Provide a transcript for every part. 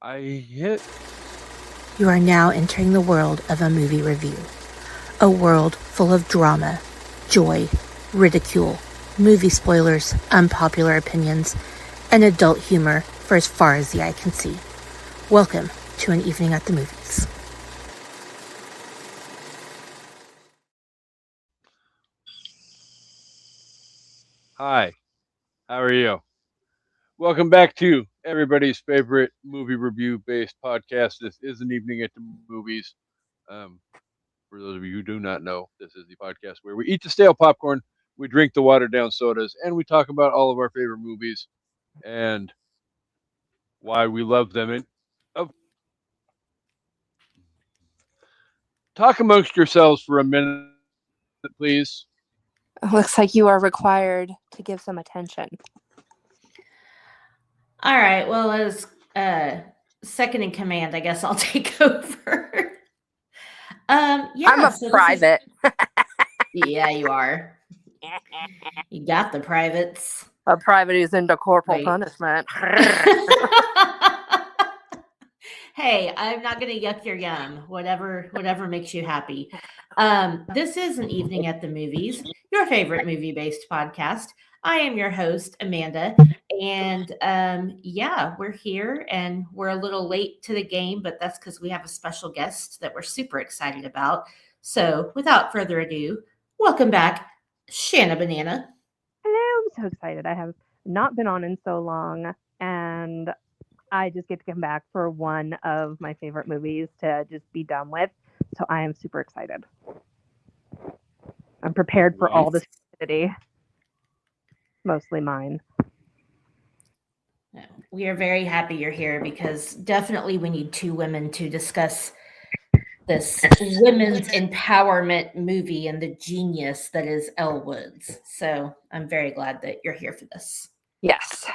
I hit. You are now entering the world of a movie review. A world full of drama, joy, ridicule, movie spoilers, unpopular opinions, and adult humor for as far as the eye can see. Welcome to an evening at the movies. Hi, how are you? Welcome back to everybody's favorite movie review based podcast. This is an evening at the movies. Um, for those of you who do not know, this is the podcast where we eat the stale popcorn, we drink the watered down sodas, and we talk about all of our favorite movies and why we love them. And talk amongst yourselves for a minute, please. Looks like you are required to give some attention. All right. Well, as second in command, I guess I'll take over. Yeah, I'm a private. Yeah, you are. You got the privates. A private who's into corporal Right. punishment. Hey, I'm not gonna yuck your yum. Whatever makes you happy. This is an evening at the movies, your favorite movie-based podcast. I am your host, Amanda, and yeah, we're here and we're a little late to the game, but that's because we have a special guest that we're super excited about. So, without further ado, welcome back, Shana Banana. Hello, I'm so excited. I have not been on in so long, and I just get to come back for one of my favorite movies to just be done with. So I am super excited. I'm prepared for all the stupidity. Mostly mine. We are very happy you're here because definitely we need two women to discuss this women's empowerment movie and the genius that is Elle Woods. So I'm very glad that you're here for this. Yes.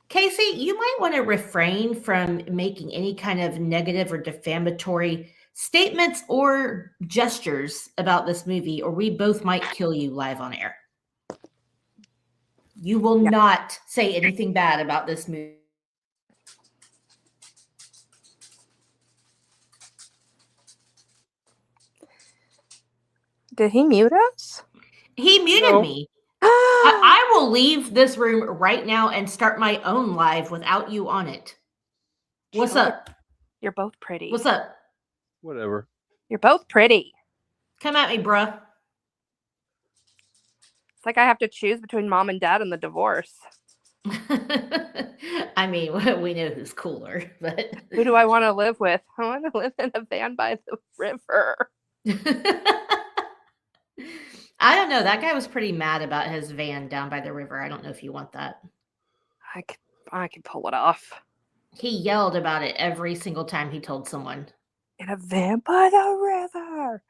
Kasey, you might want to refrain from making any kind of negative or defamatory statements or gestures about this movie, or we both might kill you live on air. You will not say anything bad about this movie. Did he mute us? He muted me. I will leave this room right now and start my own live without you on it. What's up? You're both pretty. What's up? Whatever. You're both pretty. Come at me, bruh. It's like I have to choose between mom and dad and the divorce. I mean, we know who's cooler, but who do I want to live with? I want to live in a van by the river. I don't know. That guy was pretty mad about his van down by the river. I don't know if you want that. I could pull it off. He yelled about it every single time he told someone. In a van by the river.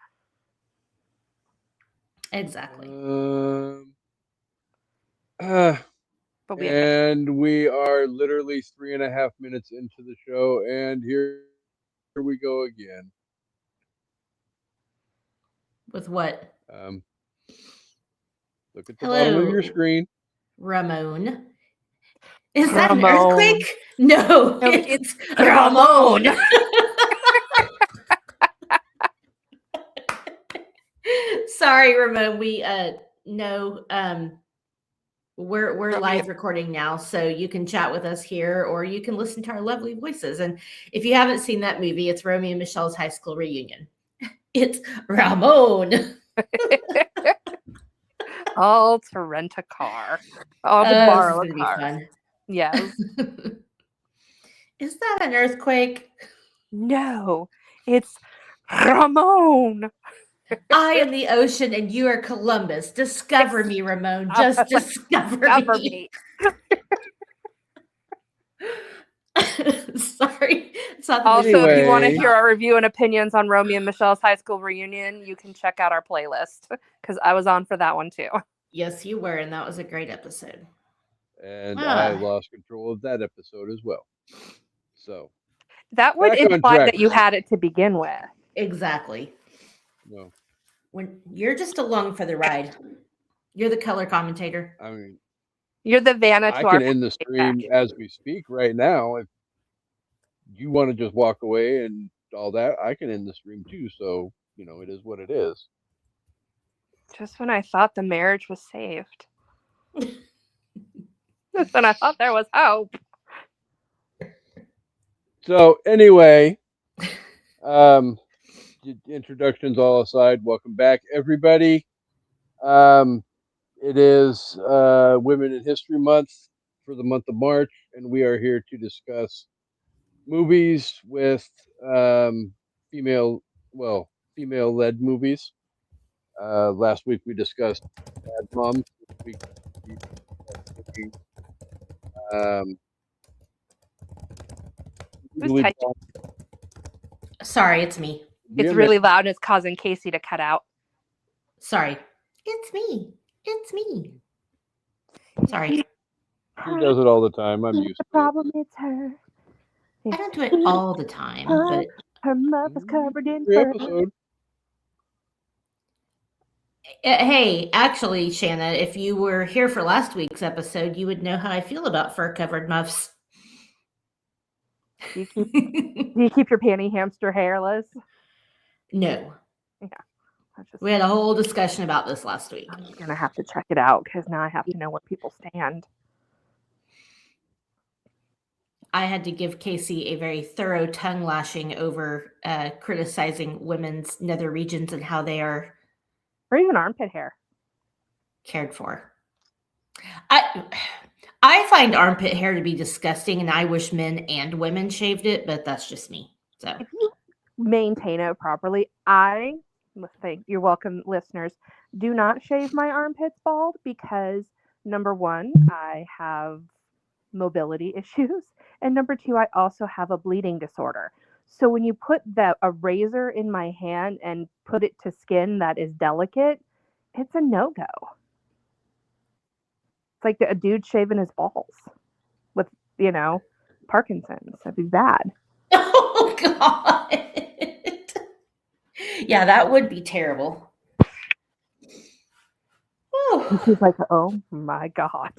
Exactly. We are literally 3.5 minutes into the show, and here we go again. With what? Look at the bottom of your screen. Ramon. Is that an earthquake? No, it's Ramon. Sorry, Ramon. We no we're live recording now, so you can chat with us here or you can listen to our lovely voices. And if you haven't seen that movie, it's Romeo and Michelle's high school reunion. It's Ramon. All to rent a car. All to borrow a car. Fun. Yes. Is that an earthquake? No, it's Ramon. I am the ocean and you are Columbus. Discover me, Ramon. Just discover me. Sorry. Also, if you want to hear our review and opinions on Romeo and Michelle's high school reunion, you can check out our playlist because I was on for that one too. Yes, you were, and that was a great episode. And I lost control of that episode as well. So that would imply that you had it to begin with. Exactly. No. When you're just along for the ride. You're the color commentator. I mean, you're the Vanna to I can end the stream as we speak right now. If you want to just walk away and all that, I can end the stream too. So, it is what it is. Just when I thought the marriage was saved. Just when I thought there was hope. So, anyway, um, introductions all aside, welcome back, everybody. Um, it is Women in History Month for the month of March, and we are here to discuss movies with female, well, female-led movies. Last week we discussed Bad Moms. This week we discussing, um, Who's legally typing? blonde. Sorry, it's me. It's really loud and it's causing Kasey to cut out. Sorry. It's me. It's me. Sorry. She does it all the time. I'm used The to it. problem is her. I don't do it all the time, but Her mouth is covered in Every fur. episode. hey, actually, Shana, if you were here for last week's episode, you would know how I feel about fur-covered muffs. Do you keep your panty hamster hairless? No. Yeah. We had a whole discussion about this last week. I'm going to have to check it out because now I have to know where people stand. I had to give Kasey a very thorough tongue lashing over criticizing women's nether regions and how they are Or even armpit hair. cared for. I find armpit hair to be disgusting, and I wish men and women shaved it, but that's just me. So If you maintain it properly, you're welcome, listeners. Do not shave my armpits bald because number one, I have mobility issues, and number two, I also have a bleeding disorder. So when you put a razor in my hand and put it to skin that is delicate, it's a no-go. It's like a dude shaving his balls with, Parkinson's. That'd be bad. oh god. Yeah, that would be terrible. He's like, oh my god.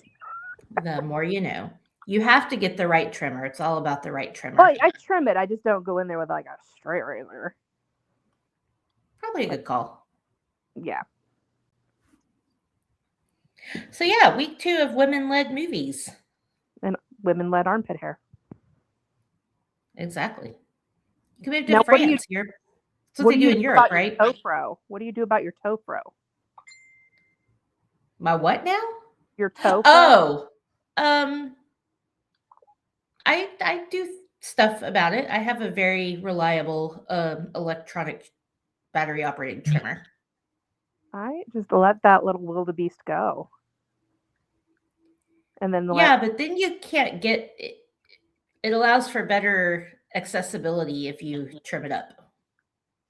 The more you know. You have to get the right trimmer. It's all about the right trimmer. Well, I trim it. I just don't go in there with like a straight razor. Probably a good call. Yeah. So yeah, week 2 of women-led movies. And women-led armpit hair. Exactly. You can move to Now, France. That's what they do in Europe, right? Toe fro. What do you do about your toe fro? My what now? Your toe fro? Oh. I do stuff about it. I have a very reliable electronic battery operated trimmer. I just let that little wildebeest go. And then but then you can't get it. It allows for better accessibility if you trim it up.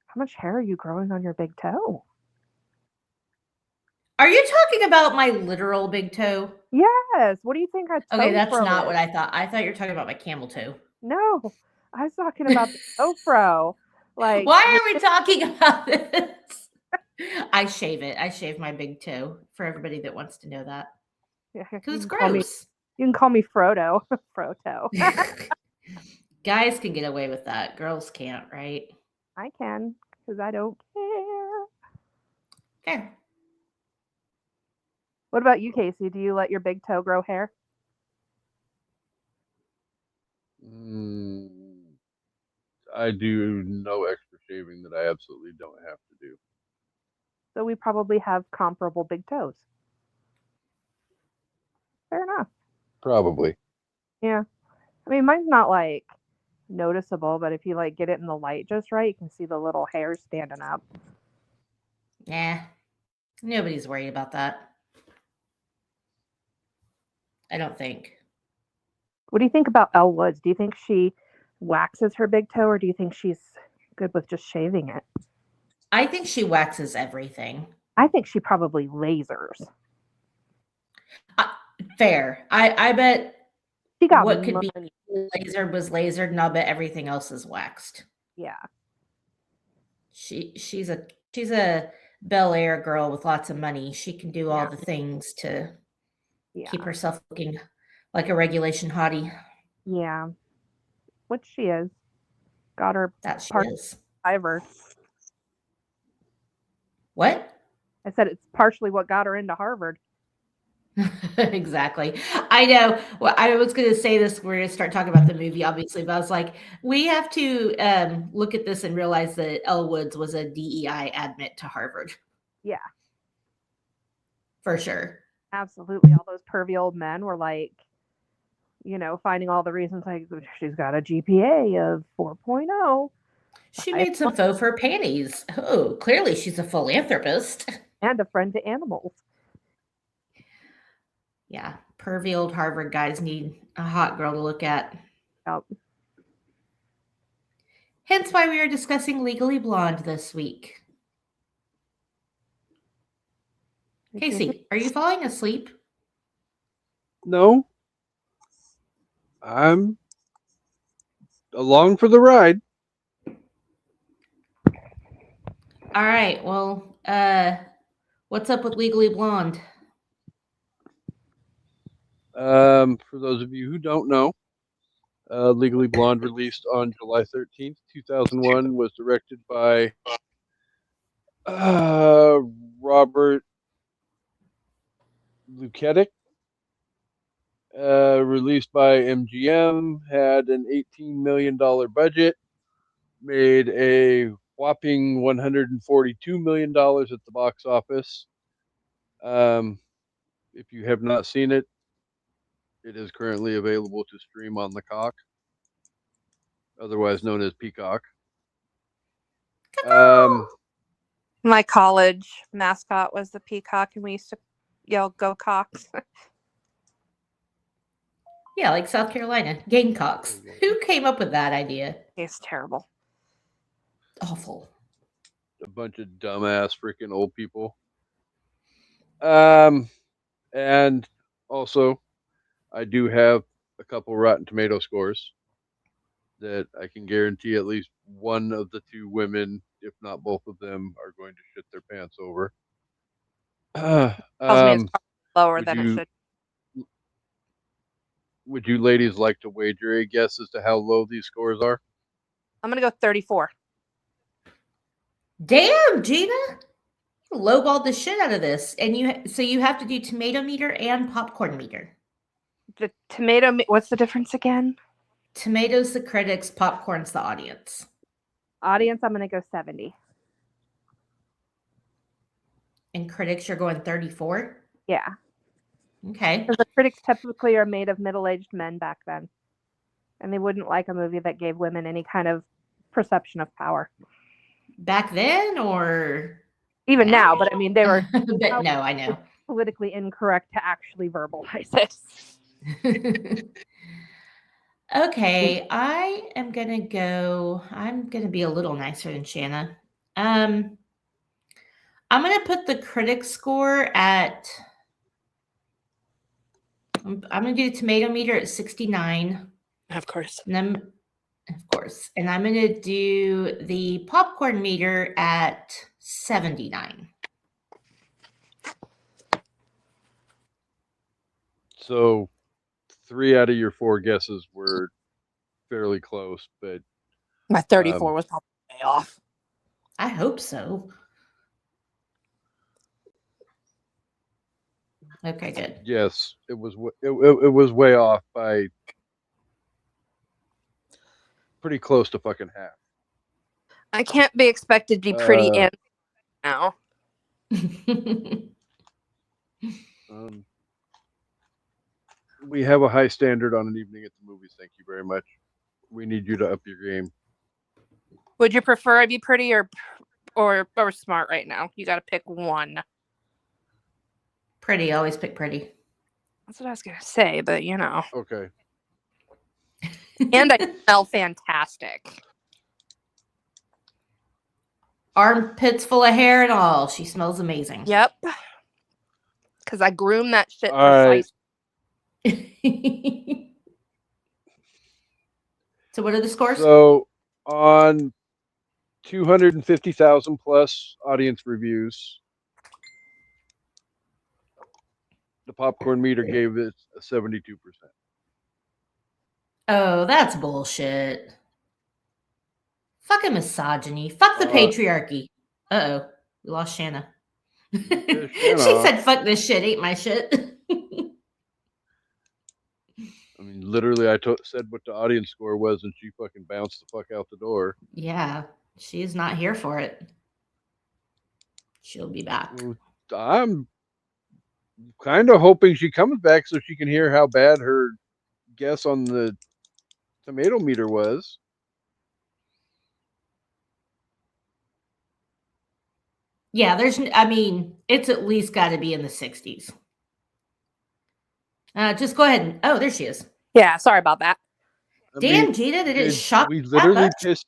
How much hair are you growing on your big toe? Are you talking about my literal big toe? Yes. What do you think? Okay, that's not what I thought. I thought you were talking about my camel toe. No, I was talking about the toe fro. Like, why are we talking about this? I shave it. I shave my big toe for everybody that wants to know that. Because it's gross. You can call me Frodo. Froto. Guys can get away with that. Girls can't, right? I can, because I don't care. Fair. What about you, Kasey? Do you let your big toe grow hair? I do no extra shaving that I absolutely don't have to do. So we probably have comparable big toes. Fair enough. Probably. Yeah. I mean, mine's not like noticeable, but if you like get it in the light just right, you can see the little hairs standing up. Yeah. Nobody's worried about that. I don't think. What do you think about Elle Woods? Do you think she waxes her big toe, or do you think she's good with just shaving it? I think she waxes everything. I think she probably lasers. Fair. I bet she got what money. could be lasered was lasered, and I'll bet everything else is waxed. Yeah. She's a Bel Air girl with lots of money. She can do all the things to keep herself looking like a regulation hottie. Yeah. which she is. Got her That she part is. Harvard. What? I said it's partially what got her into Harvard. Exactly. I know. Well, I was going to say this. We're going to start talking about the movie, obviously, but I was like, we have to look at this and realize that Elle Woods was a DEI admit to Harvard Yeah, for sure. absolutely. All those pervy old men were like, finding all the reasons like she's got a GPA of 4.0. She made some faux fur panties. Oh, clearly she's a philanthropist. And a friend to animals. Yeah, pervy old Harvard guys need a hot girl to look at. Yep. Hence why we are discussing Legally Blonde this week. Kasey, are you falling asleep? No, I'm along for the ride. All right. Well, what's up with Legally Blonde? For those of you who don't know, Legally Blonde released on July 13th, 2001, was directed by Robert Luketic, released by MGM, had an $18 million budget, made a whopping $142 million at the box office. If you have not seen it, it is currently available to stream on the Cock, otherwise known as Peacock. My college mascot was the peacock, and we used to yell "Go Cox." Yeah, like South Carolina, Gamecocks. Who came up with that idea? It's terrible. Awful. A bunch of dumbass freaking old people. And also, I do have a couple Rotten Tomato scores that I can guarantee at least one of the two women, if not both of them, are going to shit their pants over. Tells me it's lower would than it you- should. Would you ladies like to wager a guess as to how low these scores are? I'm gonna go 34. Damn, Gina, you lowballed the shit out of this, and you have to do tomato meter and popcorn meter. The tomato. What's the difference again? Tomatoes the critics, popcorn's the audience. Audience, I'm going to go 70. And critics, you're going 34. Yeah. Okay. Because the critics typically are made of middle-aged men back then. And they wouldn't like a movie that gave women any kind of perception of power. Back then, or even now, but I mean, they were but no, I know. politically incorrect to actually verbalize it. Okay, I'm gonna be a little nicer than Shana. I'm gonna put the critic score at I'm gonna do the tomato meter at 69. Of course. And I'm gonna do the popcorn meter at 79. So 3 out of your 4 guesses were fairly close, but My 34 was probably way off. I hope so. Okay, good. yes, it was way off by pretty close to fucking half. I can't be expected to be pretty in now. We have a high standard on an evening at the movies. Thank you very much. We need you to up your game. Would you prefer I be pretty or smart right now? You got to pick one. Pretty, always pick pretty. That's what I was gonna say, but Okay. And I smell fantastic. Armpits full of hair and all. She smells amazing. Yep. Because I groom that shit All right. precisely. So what are the scores? So on 250,000 plus audience reviews, the popcorn meter gave it a 72%. Oh, that's bullshit. Fucking misogyny. Fuck the Uh, patriarchy. Uh-oh. We lost Shana. Piss She Shanna off. said, fuck this shit, ain't my shit. I mean, literally, I said what the audience score was, and she fucking bounced the fuck out the door. Yeah, she's not here for it. She'll be back. I'm kind of hoping she comes back so she can hear how bad her guess on the tomato meter was. Yeah, it's at least got to be in the 60s. Just go ahead and, oh, there she is. Yeah, sorry about that. Damn, Gina, did it shock We that literally much? pissed.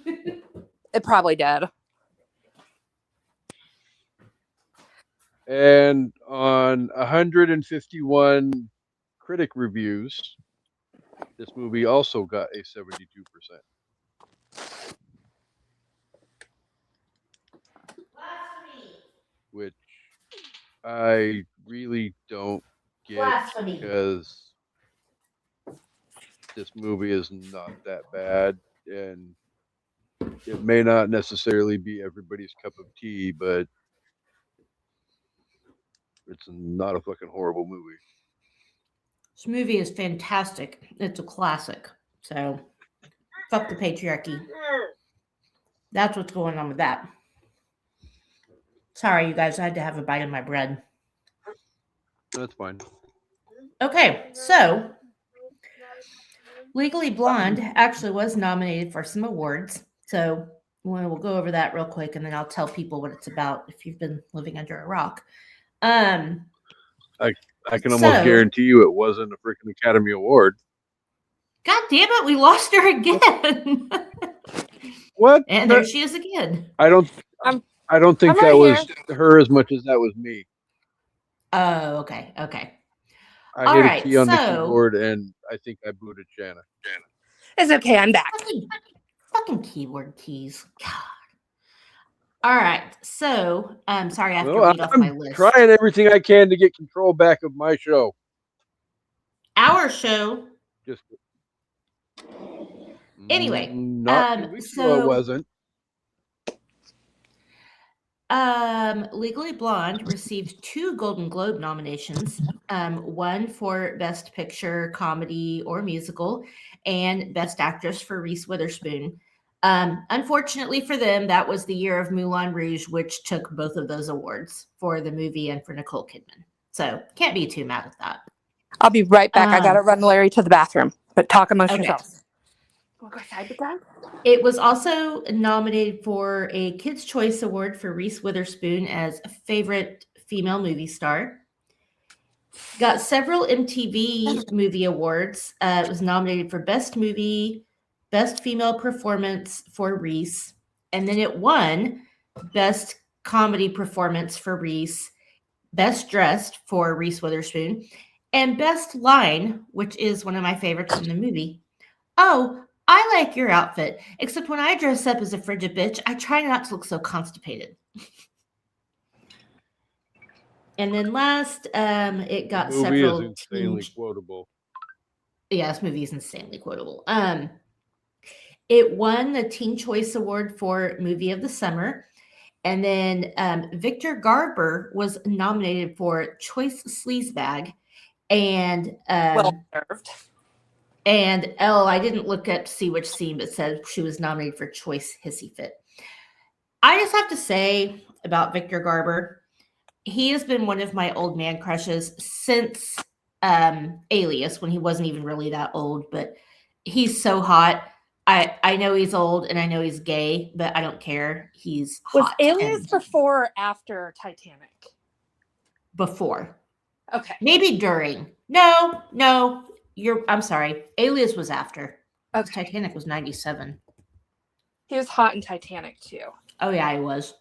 It probably did. And on 151 critic reviews, this movie also got a 72%. Which I really don't get Blasphemy. because this movie is not that bad, and it may not necessarily be everybody's cup of tea, but it's not a fucking horrible movie. This movie is fantastic. It's a classic. So, fuck the patriarchy. That's what's going on with that. Sorry, you guys, I had to have a bite of my bread. That's fine. Okay, so Legally Blonde actually was nominated for some awards. So we'll go over that real quick, and then I'll tell people what it's about if you've been living under a rock. I can almost guarantee you it wasn't a freaking Academy Award. God damn it, we lost her again. What? And there she is again. I don't think that was her as much as that was me. Oh, okay. I hit a key on the keyboard, and I think I booted Shana. It's okay, I'm back. Fucking keyboard keys. God. All right, so sorry, I have to read off my list. I'm trying everything I can to get control back of my show. Our show. Just anyway. Not 2 weeks ago, it wasn't. Legally Blonde received 2 Golden Globe nominations, one for Best Picture, Comedy, or Musical, and Best Actress for Reese Witherspoon. Unfortunately for them, that was the year of Moulin Rouge, which took both of those awards for the movie and for Nicole Kidman. So can't be too mad at that. I'll be right back. I gotta run Larry to the bathroom, but talk amongst yourselves. It was also nominated for a Kids' Choice Award for Reese Witherspoon as favorite female movie star. Got several MTV Movie Awards. It was nominated for Best Movie, Best Female Performance for Reese, and then it won Best Comedy Performance for Reese, Best Dressed for Reese Witherspoon, and Best Line, which is one of my favorites in the movie. Oh, I like your outfit, except when I dress up as a frigid bitch, I try not to look so constipated. And then last, it got the movie several. Is insanely quotable. Yeah, this movie is insanely quotable. It won the Teen Choice Award for Movie of the Summer, and then Victor Garber was nominated for Choice Sleazebag, and well served. And I didn't look up to see which scene, but said she was nominated for Choice Hissy Fit. I just have to say about Victor Garber, he has been one of my old man crushes since Alias, when he wasn't even really that old, but he's so hot. I know he's old and I know he's gay, but I don't care. He's hot. Was Alias before or after Titanic? Before. Okay. Maybe during. No. I'm sorry. Alias was after. Okay. Titanic was 97. He was hot in Titanic too. Oh yeah, he was.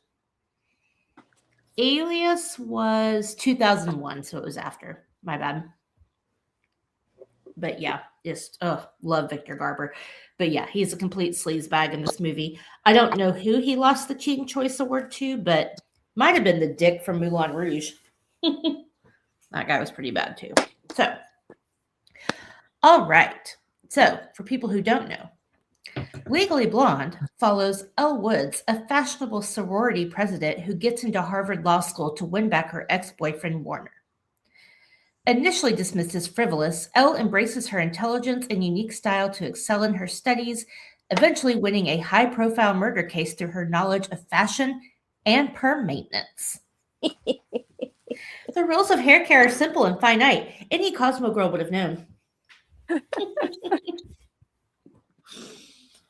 Alias was 2001, so it was after. My bad. But yeah, just love Victor Garber. But yeah, he's a complete sleazebag in this movie. I don't know who he lost the Teen Choice Award to, but might have been the dick from Moulin Rouge. That guy was pretty bad too. So All right. So, for people who don't know, Legally Blonde follows Elle Woods, a fashionable sorority president who gets into Harvard Law School to win back her ex-boyfriend Warner. Initially dismissed as frivolous, Elle embraces her intelligence and unique style to excel in her studies, eventually winning a high-profile murder case through her knowledge of fashion and perm maintenance. The rules of hair care are simple and finite. Any Cosmo girl would have known.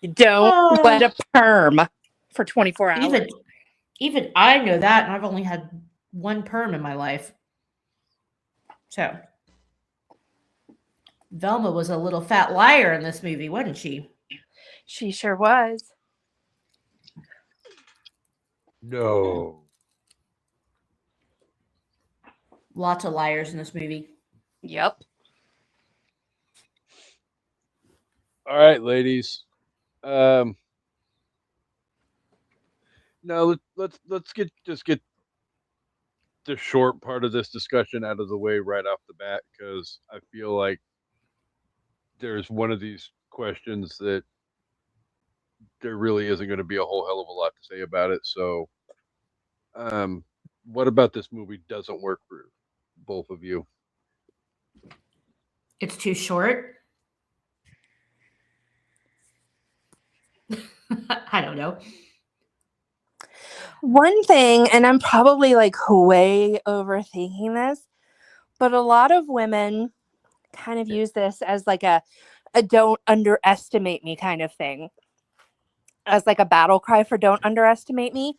You don't let a perm for 24 hours. Even I know that, and I've only had one perm in my life. So, Velma was a little fat liar in this movie, wasn't she? She sure was. No. Lots of liars in this movie. Yep. All right, ladies. No, let's get the short part of this discussion out of the way right off the bat, because I feel like there's one of these questions that there really isn't going to be a whole hell of a lot to say about it. So, what about this movie doesn't work for both of you? It's too short. I don't know. One thing, and I'm probably like way overthinking this, but a lot of women kind of use this as like a don't underestimate me kind of thing, as like a battle cry for don't underestimate me.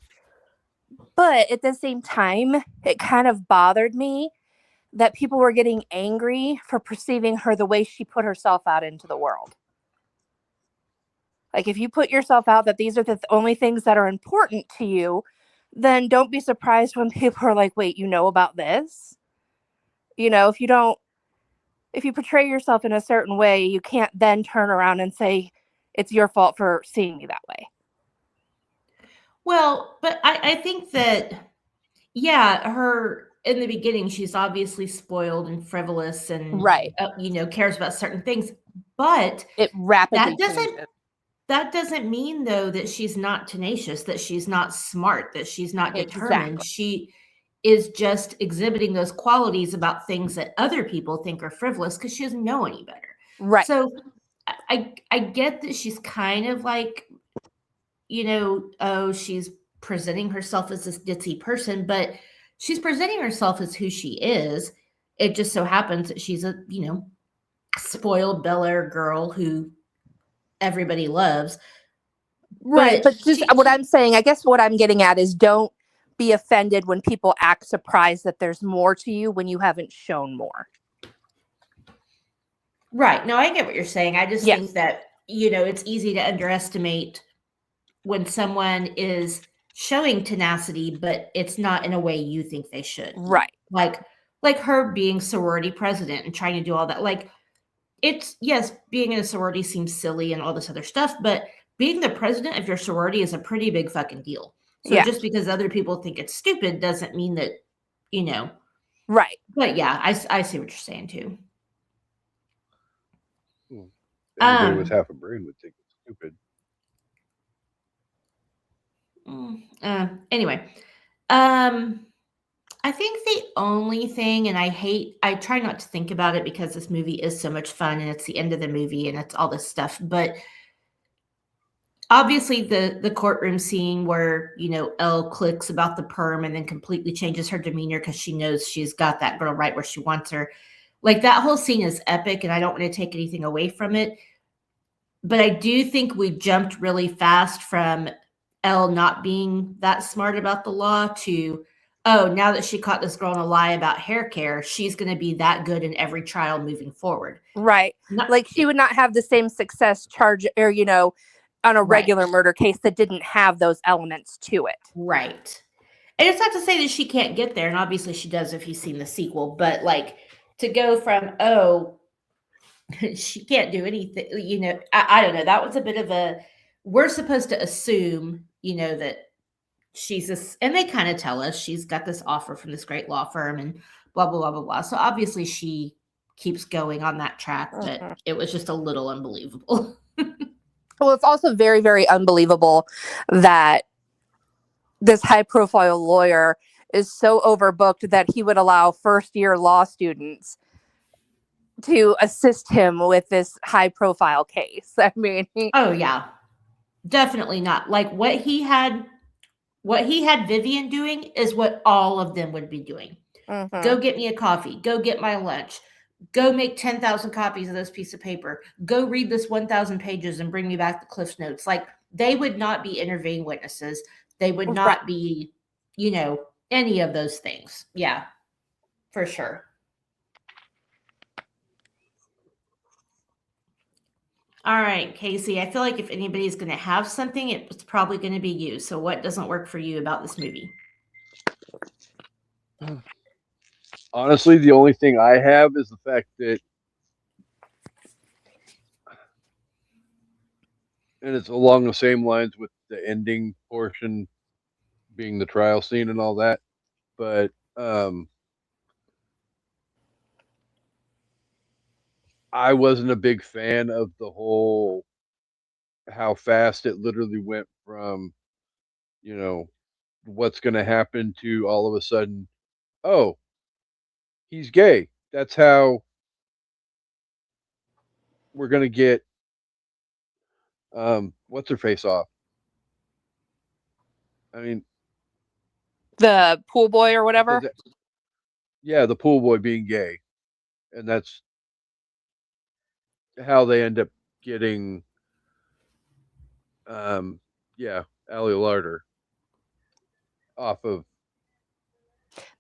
But at the same time, it kind of bothered me that people were getting angry for perceiving her the way she put herself out into the world. Like, if you put yourself out that these are the only things that are important to you, then don't be surprised when people are like, wait, you know about this? You know, if you portray yourself in a certain way, you can't then turn around and say it's your fault for seeing me that way. Well, but I think that, yeah, her in the beginning, she's obviously spoiled and frivolous and, Right. Cares about certain things. But it rapidly that doesn't mean, though, that she's not tenacious, that she's not smart, that she's not determined. Exactly. She is just exhibiting those qualities about things that other people think are frivolous because she doesn't know any better. Right. So I get that she's kind of like, she's presenting herself as this ditzy person, but she's presenting herself as who she is. It just so happens that she's a, spoiled Bel Air girl who everybody loves. Right. But just what I'm saying, I guess what I'm getting at is don't be offended when people act surprised that there's more to you when you haven't shown more. Right. No, I get what you're saying. I just think that, it's easy to underestimate when someone is showing tenacity, but it's not in a way you think they should. Right. Like her being sorority president and trying to do all that. Like, it's, yes, being in a sorority seems silly and all this other stuff, but being the president of your sorority is a pretty big fucking deal. So just because other people think it's stupid doesn't mean that, Right. But yeah, I see what you're saying too. Anybody with half a brain would think it's stupid. Anyway, I think the only thing, and I try not to think about it because this movie is so much fun and it's the end of the movie and it's all this stuff, but obviously the courtroom scene where, Elle clicks about the perm and then completely changes her demeanor because she knows she's got that girl right where she wants her. Like, that whole scene is epic and I don't want to take anything away from it. But I do think we jumped really fast from Elle not being that smart about the law to, oh, now that she caught this girl in a lie about hair care, she's going to be that good in every trial moving forward. Right. Like, she would not have the same success charge or, on a regular murder case that didn't have those elements to it. Right. And it's not to say that she can't get there. And obviously she does if you've seen the sequel. But like, to go from, oh, she can't do anything, I don't know. That was a bit of a, we're supposed to assume, that she's this, and they kind of tell us she's got this offer from this great law firm and blah, blah, blah, blah, blah. So obviously she keeps going on that track, but it was just a little unbelievable. Well, it's also very, very unbelievable that this high-profile lawyer is so overbooked that he would allow first-year law students to assist him with this high-profile case. I mean, Oh yeah, definitely not. Like what he had Vivian doing is what all of them would be doing. Go get me a coffee. Go get my lunch. Go make 10,000 copies of this piece of paper. Go read this 1,000 pages and bring me back the Cliff Notes. Like they would not be interviewing witnesses. They would Right. not be, any of those things. Yeah, for sure. All right, Kasey, I feel like if anybody's going to have something, it's probably going to be you. So what doesn't work for you about this movie? Honestly, the only thing I have is the fact that, and it's along the same lines with the ending portion being the trial scene and all that, but I wasn't a big fan of the whole how fast it literally went from, what's going to happen to all of a sudden, oh, he's gay. That's how we're going to get what's her face off. I mean, the pool boy or whatever. Yeah, the pool boy being gay, and that's how they end up getting, Ali Larder off of.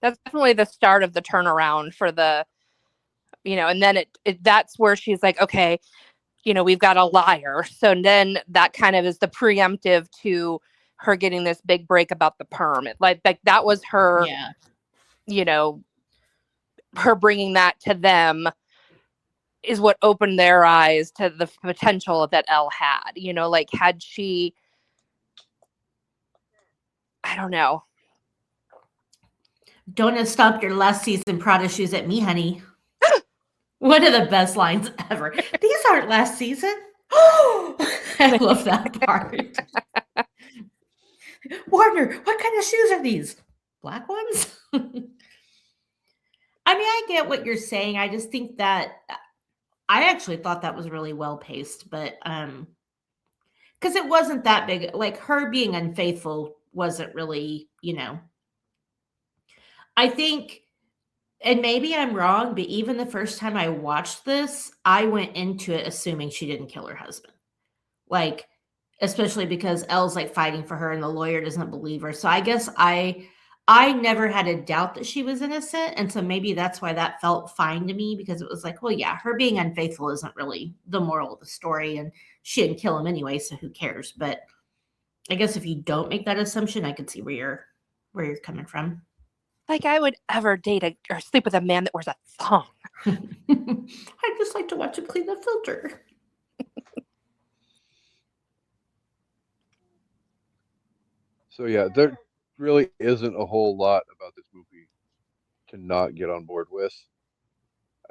That's definitely the start of the turnaround for the, and then that's where she's like, okay, we've got a liar. So then that kind of is the preemptive to her getting this big break about the perm. Like that was her, her bringing that to them is what opened their eyes to the potential that Elle had, like had she, I don't know. Don't have stomped your last season Prada shoes at me, honey. One of the best lines ever. These aren't last season. Oh, I love that part. Warner, what kind of shoes are these? Black ones? I mean, I get what you're saying. I just think that I actually thought that was really well paced, but because it wasn't that big. Like her being unfaithful wasn't really, I think, and maybe I'm wrong, but even the first time I watched this, I went into it assuming she didn't kill her husband. Like, especially because Elle's like fighting for her and the lawyer doesn't believe her. So I guess I never had a doubt that she was innocent. And so maybe that's why that felt fine to me, because it was like, well, yeah, her being unfaithful isn't really the moral of the story. And she didn't kill him anyway, so who cares? But I guess if you don't make that assumption, I could see where you're coming from. Like I would ever date or sleep with a man that wears a thong. I'd just like to watch him clean the filter. So yeah, there really isn't a whole lot about this movie to not get on board with.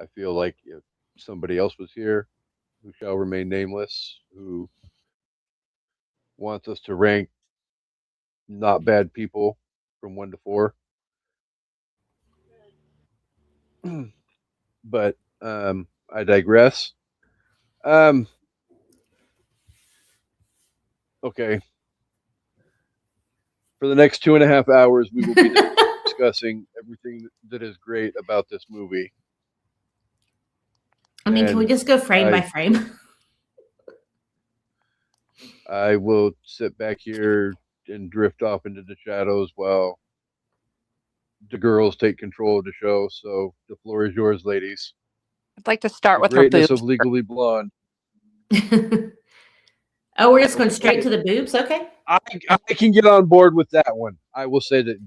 I feel like if somebody else was here, who shall remain nameless, who wants us to rank not bad people from 1 to 4. But I digress. Okay. For the next 2.5 hours, we will be discussing everything that is great about this movie. I mean, can we just go frame by frame? I will sit back here and drift off into the shadows while the girls take control of the show. So the floor is yours, ladies. I'd like to start with greatness her boobs. of Legally Blonde. Oh, we're just going straight to the boobs? Okay. I can get on board with that one. I will say that,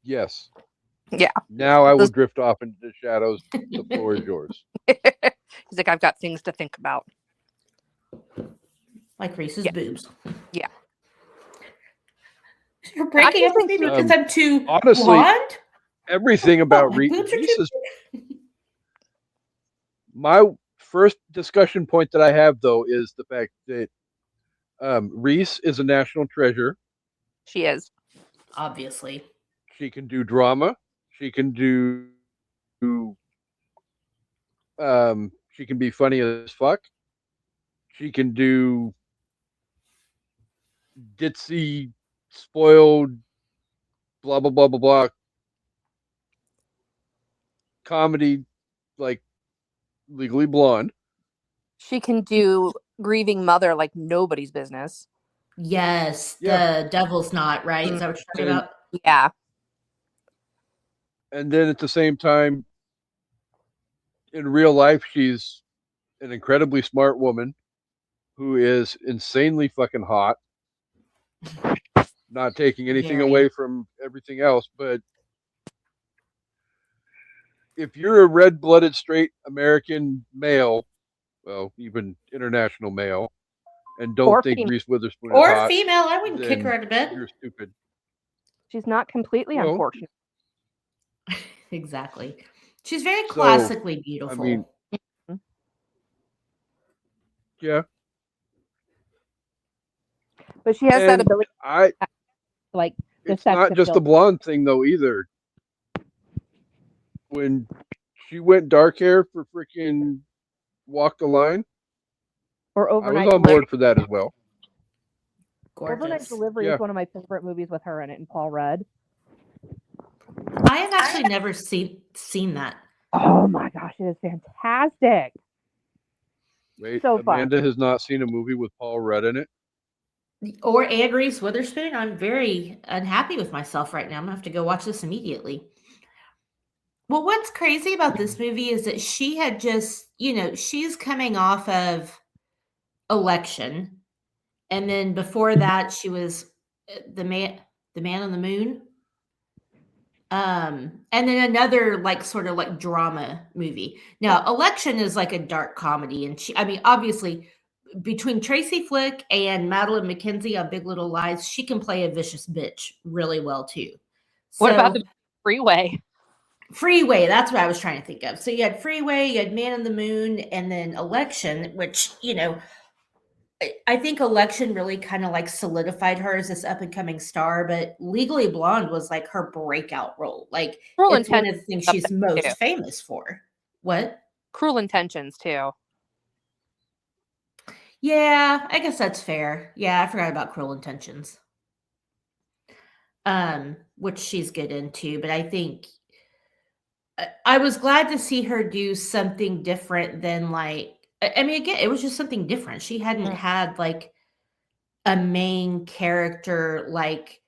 yes. Yeah. Now I will drift off into the shadows. The floor is yours. He's like, I've got things to think about. Like Reese's boobs. Yeah. You're breaking up with me because I'm too honestly, blonde? Everything about Reese is My first discussion point that I have though is the fact that Reese is a national treasure. She is. Obviously. She can do drama. She can do. She can be funny as fuck. She can do ditzy, spoiled, blah blah blah blah blah comedy like Legally Blonde. She can do grieving mother like nobody's business. Yes, Yeah, the devil's knot, right? Is Mm, that what you're talking and about? yeah. then at the same time, in real life, she's an incredibly smart woman who is insanely fucking hot. Not taking anything Very. away from everything else, but if you're a red-blooded straight American male, well, even international male, and don't Or think female. Reese Witherspoon is Or hot, female, I wouldn't kick her then out of bed. you're stupid. She's not completely Well, unfortunate. Exactly. She's very so classically I mean, beautiful. yeah, But she has that and ability, I. like the It's sex not just the appeal. blonde thing though either. When she went dark hair for freaking Walk the Line, Or I was Overnight on Delivery. board for that as well. Overnight Gorgeous. Delivery Yeah, is one of my favorite movies with her in it and Paul Rudd. I have actually never seen that. Oh my gosh, it is fantastic. wait, So fun. Amanda has not seen a movie with Paul Rudd in it. Or and Reese Witherspoon. I'm very unhappy with myself right now. I'm gonna have to go watch this immediately. Well, what's crazy about this movie is that she had just, she's coming off of Election, and then before that, she was the Man on the Moon, and then another like sort of like drama movie. Now, Election is like a dark comedy, and I mean, obviously, between Tracy Flick and Madeline McKenzie on Big Little Lies, she can play a vicious bitch really well too. What about So the freeway? Freeway, that's what I was trying to think of. So you had Freeway, you had Man on the Moon, and then Election, which, I think Election really kind of like solidified her as this up and coming star, but Legally Blonde was like her breakout role. Like Cruel it's one Intentions of the things up she's there too. most famous for. What? Cruel Intentions too. Yeah, I guess that's fair. Yeah, I forgot about Cruel Intentions. Which she's good into, but I think I was glad to see her do something different than like I mean again, it was just something different. She hadn't Mm. had like a main character like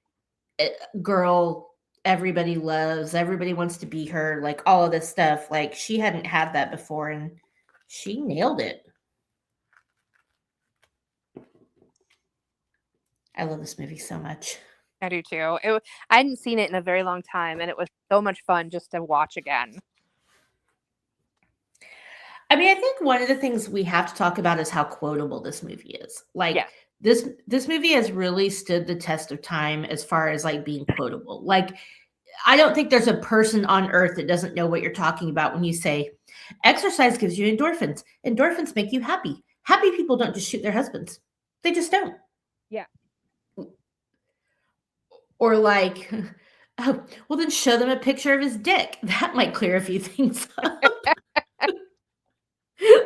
girl everybody loves, everybody wants to be her, like all of this stuff. Like she hadn't had that before and she nailed it. I love this movie so much. I do too. I hadn't seen it in a very long time, and it was so much fun just to watch again. I mean, I think one of the things we have to talk about is how quotable this movie is. Like Yeah. this movie has really stood the test of time as far as like being quotable. Like I don't think there's a person on earth that doesn't know what you're talking about when you say exercise gives you endorphins. Endorphins make you happy. Happy people don't just shoot their husbands. They just don't. Yeah. Or like, oh, well then show them a picture of his dick. That might clear a few things up.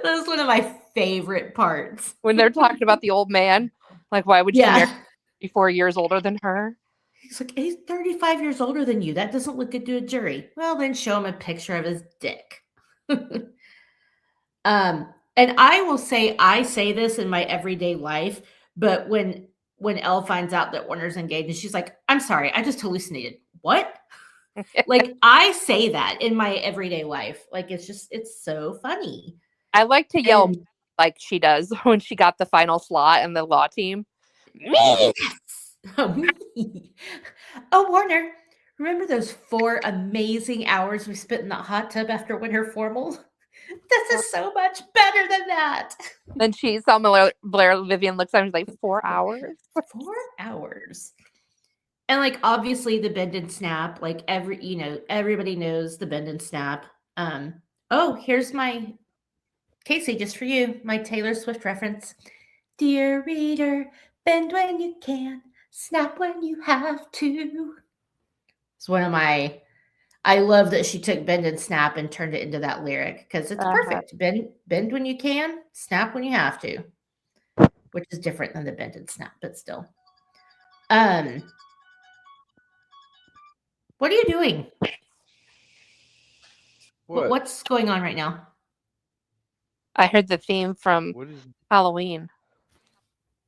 That's one of my favorite parts. When they're talking about the old man, like, why would you marry Yeah. 34 years older than her? He's like, he's 35 years older than you. That doesn't look good to a jury. Well, then show him a picture of his dick. And I will say, I say this in my everyday life, but when Elle finds out that Warner's engaged, and she's like, I'm sorry, I just hallucinated. What? Like, I say that in my everyday life. Like, it's so funny. I like to yell And like she does when she got the final slot in the law team. me. Oh, me. Oh, Warner, remember those 4 amazing hours we spent in that hot tub after winter formal? This is so much better than that. Then she saw Blair Vivian looks at her and she's like, 4 hours? 4 hours. And like obviously the bend and snap, like everybody knows the bend and snap. Oh, here's my Kasey, just for you, my Taylor Swift reference. Dear reader, bend when you can, snap when you have to. It's one of my. I love that she took bend and snap and turned it into that lyric because it's perfect. Bend when you can, snap when you have to, which is different than the bend and snap, but still. What are you doing? What? What's going on right now? I heard the theme from What is? Halloween.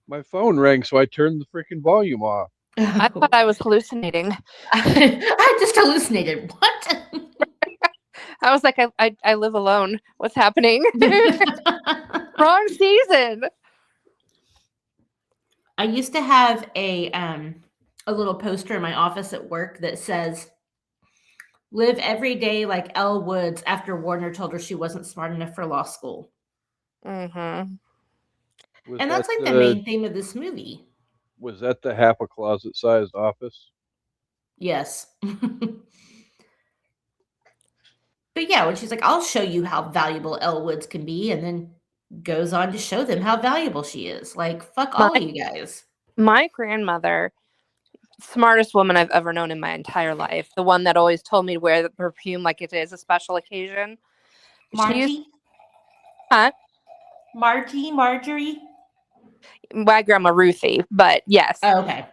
My phone rang, so I turned the freaking volume off. I thought I was hallucinating. I just hallucinated. What? I was like, I live alone. What's happening? Wrong season. I used to have a little poster in my office at work that says, "Live every day like Elle Woods after Warner told her she wasn't smart enough for law school." Mm-hmm. Was And that's that like the main theme of this movie. Was that the half a closet sized office? Yes. But yeah, when she's like, "I'll show you how valuable Elle Woods can be," and then goes on to show them how valuable she is. Like, fuck all of you guys. My grandmother, smartest woman I've ever known in my entire life, the one that always told me to wear the perfume like it is a special occasion. Margie? Huh? Marjorie? My grandma Ruthie, but yes. Oh, okay.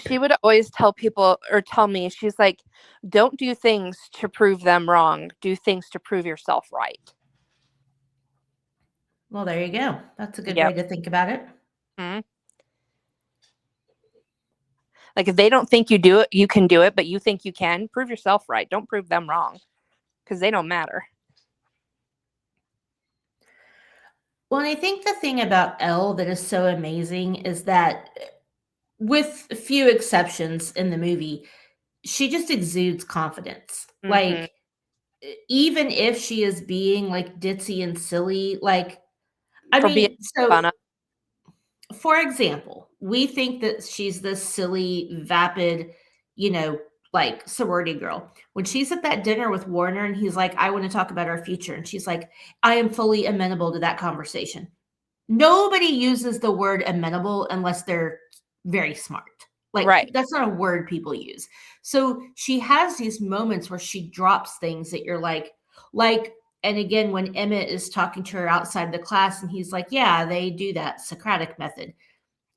She would always tell people or tell me, she's like, don't do things to prove them wrong. Do things to prove yourself right. Well, there you go. That's a good Yep. way to think about it. Mm-hmm. Like if they don't think you do it, you can do it, but you think you can, prove yourself right. Don't prove them wrong because they don't matter. Well, and I think the thing about Elle that is so amazing is that, with a few exceptions in the movie, she just exudes confidence. Mhm. Like, even if she is being like ditzy and silly, like, I For mean, being so fun of. for example, we think that she's this silly, vapid, like sorority girl. When she's at that dinner with Warner and he's like, "I want to talk about our future," and she's like, "I am fully amenable to that conversation." Nobody uses the word amenable unless they're very smart. Like, Right. that's not a word people use. So she has these moments where she drops things that you're like, and again, when Emmett is talking to her outside the class and he's like, "Yeah, they do that Socratic method."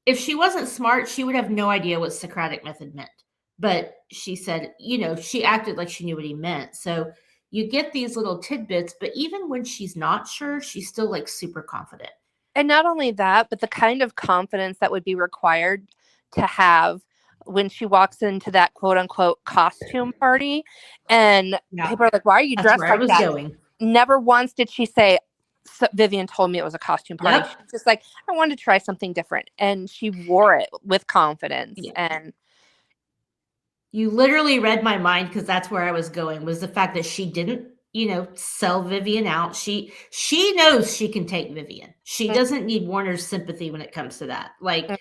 If she wasn't smart, she would have no idea what Socratic method meant. But she said, she acted like she knew what he meant. So you get these little tidbits, but even when she's not sure, she's still like super confident. And not only that, but the kind of confidence that would be required to have when she walks into that quote unquote costume party. And people are like, why are you dressed like that? Going. Never once did she say, Vivian told me it was a costume party. Yep. She's just like, I wanted to try something different. And she wore it with confidence. Yeah. And you literally read my mind because that's where I was going, was the fact that she didn't, sell Vivian out. She knows she can take Vivian. She doesn't need Warner's sympathy when it comes to that. Like, and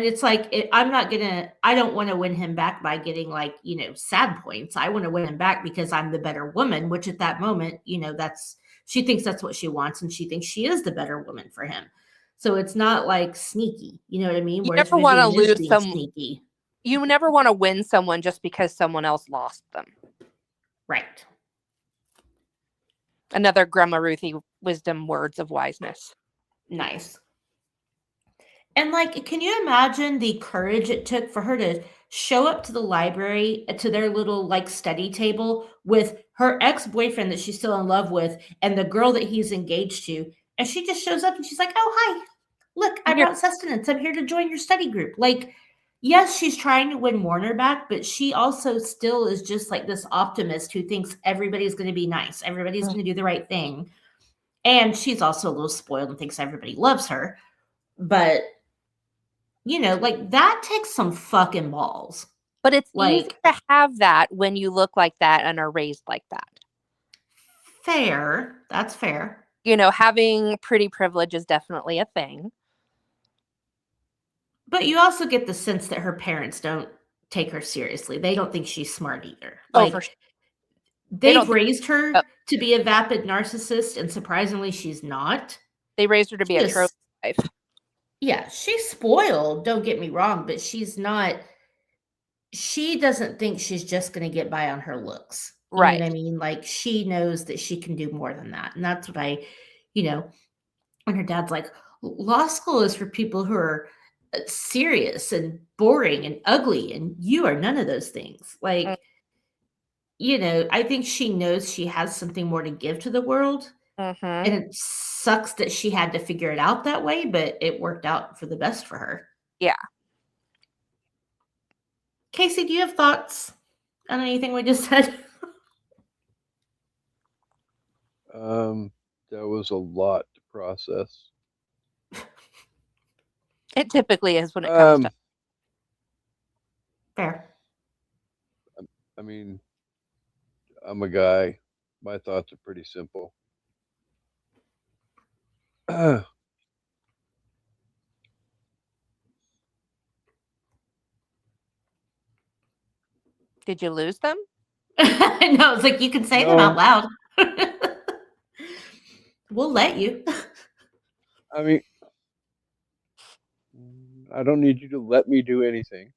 it's like, I don't want to win him back by getting like, sad points. I want to win him back because I'm the better woman, which at that moment, she thinks that's what she wants. And she thinks she is the better woman for him. So it's not like sneaky, you know what I mean? You never want to lose sneaky. You never want to win someone just because someone else lost them. Right. Another Grandma Ruthie wisdom words of wiseness. Nice. And like, can you imagine the courage it took for her to show up to the library, to their little like study table with her ex-boyfriend that she's still in love with and the girl that he's engaged to. And she just shows up and she's like, "Oh, hi, look, I brought sustenance. I'm here to join your study group." Like, yes, she's trying to win Warner back, but she also still is just like this optimist who thinks everybody's going to be nice. Everybody's going to do the right thing. And she's also a little spoiled and thinks everybody loves her. But, like, that takes some fucking balls. But it's easy to have that when you look like that and are raised like that. Fair. That's fair. Having pretty privilege is definitely a thing. But you also get the sense that her parents don't take her seriously. They don't think she's smart either. Oh, for sure. They don't They've raised her oh, to be a vapid narcissist, and surprisingly, she's not. they raised her to be She a trophy is, wife. yeah, she's spoiled. Don't get me wrong, but she's not. She doesn't think she's just going to get by on her looks. You know what Right. I mean? Like she knows that she can do more than that, and that's what I, you know, when her dad's like, law school is for people who are serious and boring and ugly, and you are none of those things. Like, I think she knows she has something more to give to the world. Mm-hmm. And it sucks that she had to figure it out that way, but it worked out for the best for her. Yeah. Kasey, do you have thoughts on anything we just said? That was a lot to process. It typically is when it comes to. Fair. I mean, I'm a guy. My thoughts are pretty simple. Did you lose them? No, it's like you can say them out No, loud. We'll let you. I mean, I don't need you to let me do anything.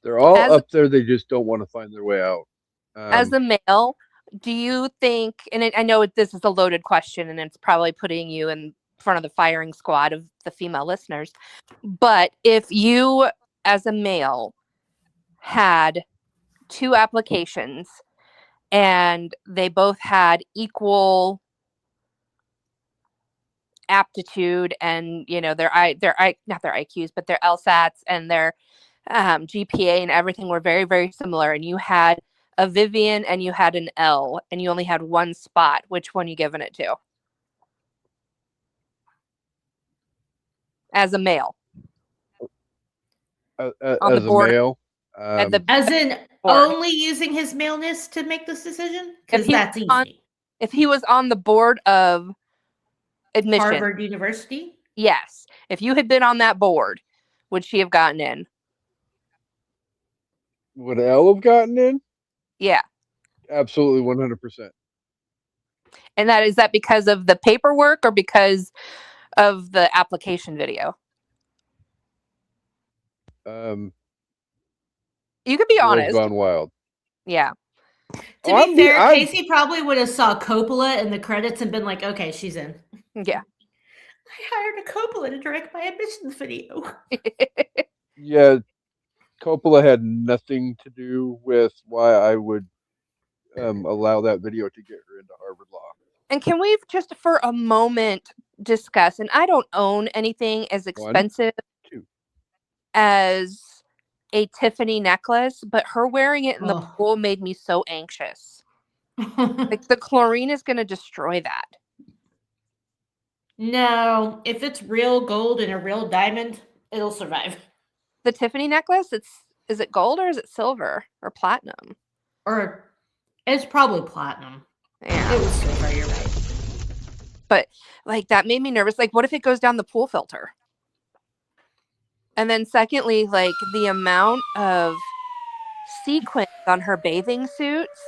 They're all As up there. They just don't want to find their way out. as a male, do you think, and I know this is a loaded question and it's probably putting you in front of the firing squad of the female listeners, but if you as a male had two applications and they both had equal aptitude and their not their IQs but their LSATs and their GPA and everything were very, very similar, and you had a Vivian and you had an L and you only had one spot, which one you giving it to as a male on the as a board male, at the As in board? only using his maleness to make this decision? If Because he was that's on, easy. if he was on the board of admission, Harvard University? yes. If you had been on that board, would she have gotten in? would Elle have gotten in? Yeah. Absolutely, 100%. And is that because of the paperwork or because of the application video? You could be Girls honest. Gone Wild. Yeah. To be fair, Kasey probably would have saw Coppola in the credits and been like, okay, she's in. Yeah. I hired a Coppola to direct my admissions video. Yeah, Coppola had nothing to do with why I would allow that video to get her into Harvard Law. And can we just for a moment discuss, and I don't own anything as expensive as a Tiffany necklace, but her wearing it in the pool made me so anxious. Like the chlorine is going to destroy that. No, if it's real gold and a real diamond, it'll survive. The Tiffany necklace, is it gold or is it silver or platinum? Or it's probably platinum. Yeah. It was silver, you're right. But like that made me nervous. Like, what if it goes down the pool filter? And then secondly, like the amount of sequins on her bathing suits,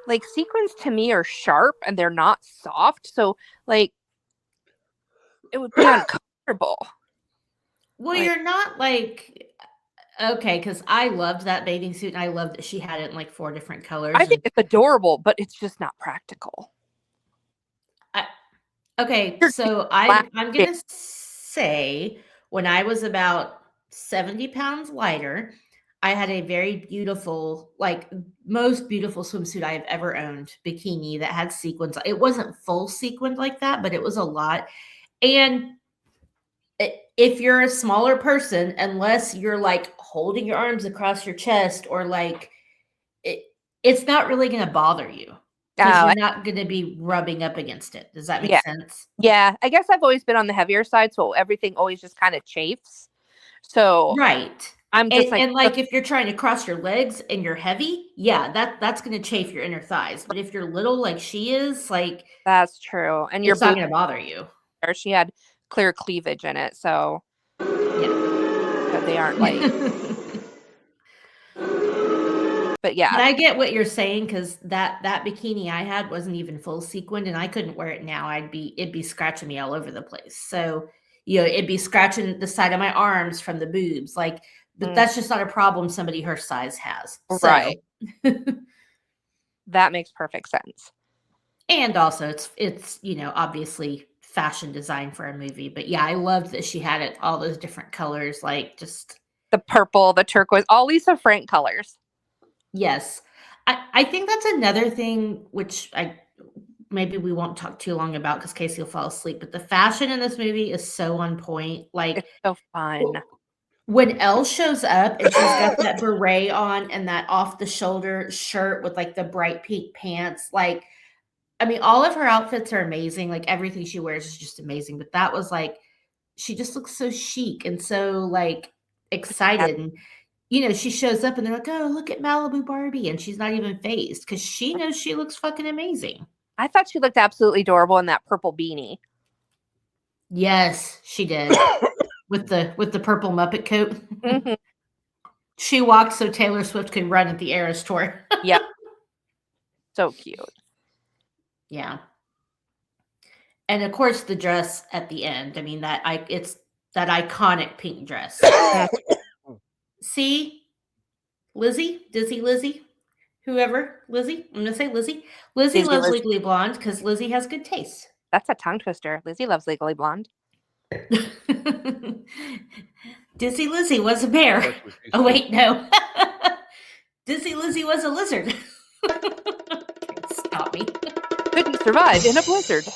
like sequins to me are sharp and they're not soft. So like it would be uncomfortable. Well, you're not like, okay, because I loved that bathing suit and I loved that she had it in like 4 different colors. I think it's adorable, but it's just not practical. Okay, so I'm going to say when I was about 70 pounds lighter, I had a very beautiful, like most beautiful swimsuit I've ever owned, bikini that had sequins. It wasn't full sequined like that, but it was a lot. And if you're a smaller person, unless you're like holding your arms across your chest or like it's not really going to bother you. Because you're not going to be rubbing up against it. Does that make sense? Yeah. I guess I've always been on the heavier side, so everything always just kind of chafes. So right. I'm just like, And like if you're trying to cross your legs and you're heavy, yeah, that's gonna chafe your inner thighs. But if you're little like she is, like that's true. And your it's not boobs, gonna bother you. she had clear cleavage in it, so they aren't like. But yeah, But I get what you're saying because that bikini I had wasn't even full sequined, and I couldn't wear it now. It'd be scratching me all over the place. So it'd be scratching the side of my arms from the boobs, like. But that's just not a problem somebody her size has. So. Right. That makes perfect sense. And also, it's obviously fashion design for a movie. But yeah, I loved that she had it all those different colors, like just the purple, the turquoise, all Lisa Frank colors. Yes. I think that's another thing which maybe we won't talk too long about because Kasey will fall asleep. But the fashion in this movie is so on point. Like it's so fun. When Elle shows up and she's got that beret on and that off the shoulder shirt with like the bright pink pants, like I mean, all of her outfits are amazing. Like everything she wears is just amazing. But that was like she just looks so chic and so like excited and she shows up and they're like, oh, look at Malibu Barbie. And she's not even phased because she knows she looks fucking amazing. I thought she looked absolutely adorable in that purple beanie. Yes, she did. with the purple Muppet coat. Mm-hmm. She walked so Taylor Swift could run at the Eras Tour. Yep. So cute. Yeah. And of course the dress at the end. I mean, it's that iconic pink dress. See? Lizzie? Dizzy Lizzie? Whoever. Lizzie? I'm going to say Lizzie. Lizzie loves Legally Blonde because Lizzie has good taste. That's a tongue twister. Lizzie loves Legally Blonde. Dizzy Lizzie was a bear. Oh, wait, no. Dizzy Lizzie was a lizard. Stop me. Couldn't survive in a blizzard.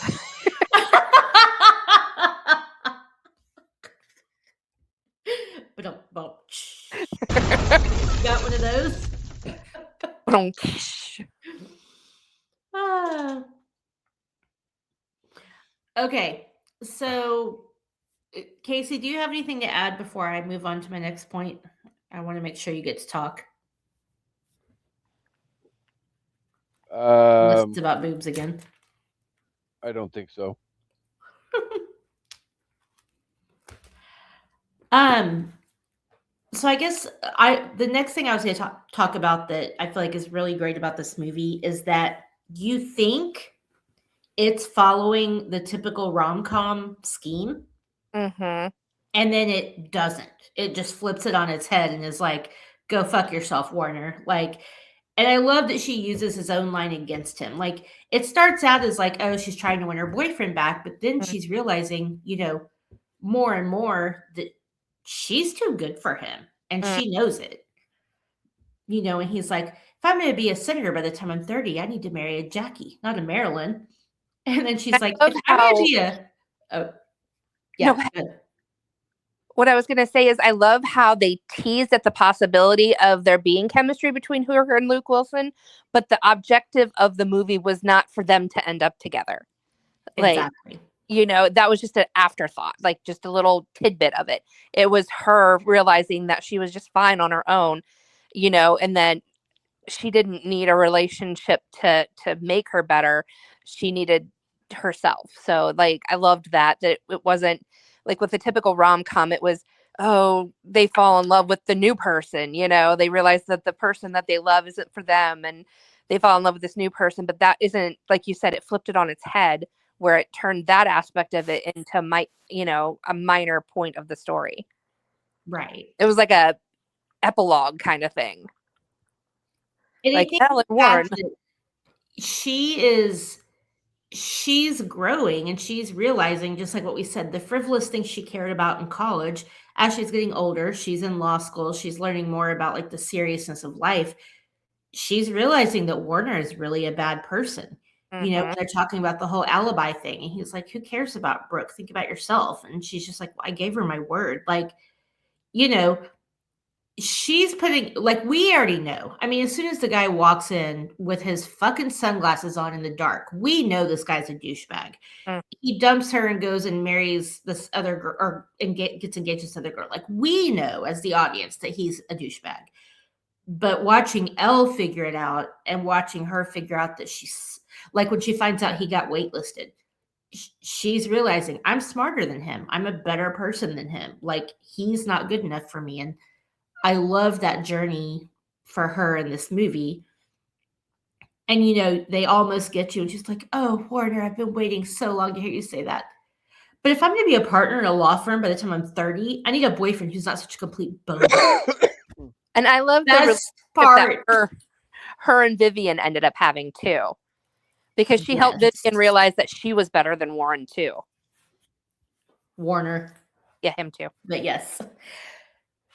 You got one of those? Okay, so Kasey, do you have anything to add before I move on to my next point? I want to make sure you get to talk. Unless it's about boobs again. I don't think so. So I guess the next thing I was going to talk about that I feel like is really great about this movie is that you think it's following the typical rom-com scheme. Mm-hmm. And then it doesn't. It just flips it on its head and is like, go fuck yourself, Warner. Like, and I love that she uses his own line against him. Like, it starts out as like, oh, she's trying to win her boyfriend back. But then she's realizing, more and more that she's too good for him. And she knows it. And he's like, if I'm going to be a senator by the time I'm 30, I need to marry a Jackie, not a Marilyn. And then she's like, if I'm going to be what I was going to say is I love how they teased at the possibility of there being chemistry between her and Luke Wilson, but the objective of the movie was not for them to end up together. Exactly. That was just an afterthought, like just a little tidbit of it. It was her realizing that she was just fine on her own, and then she didn't need a relationship to make her better. She needed herself. So like, I loved that it wasn't like with the typical rom-com, it was, oh, they fall in love with the new person, they realize that the person that they love isn't for them and they fall in love with this new person. But that isn't, like you said, it flipped it on its head where it turned that aspect of it into a minor point of the story. Right. It was like a epilogue kind of thing. And like Ellen Warren. She's growing and she's realizing, just like what we said, the frivolous things she cared about in college, as she's getting older, she's in law school, she's learning more about like the seriousness of life. She's realizing that Warner is really a bad person. They're talking about the whole alibi thing. And he's like, who cares about Brooke? Think about yourself. And she's just like, well, I gave her my word. Like, she's putting, like, we already know. I mean, as soon as the guy walks in with his fucking sunglasses on in the dark, we know this guy's a douchebag. Mm. He dumps her and goes and marries this other girl, or gets engaged to this other girl. Like, we know as the audience that he's a douchebag. But watching Elle figure it out and watching her figure out that she's, like, when she finds out he got waitlisted, she's realizing I'm smarter than him. I'm a better person than him. Like, he's not good enough for me. And I love that journey for her in this movie. And, you know, they almost get you and she's like, oh, Warner, I've been waiting so long to hear you say that. But if I'm going to be a partner in a law firm by the time I'm 30, I need a boyfriend who's not such a complete bozo. And I love the That's relationship part. that her and Vivian ended up having too. Because she helped Yes. Vivian realize that she was better than Warren too. Warner. Yeah, him too. But yes.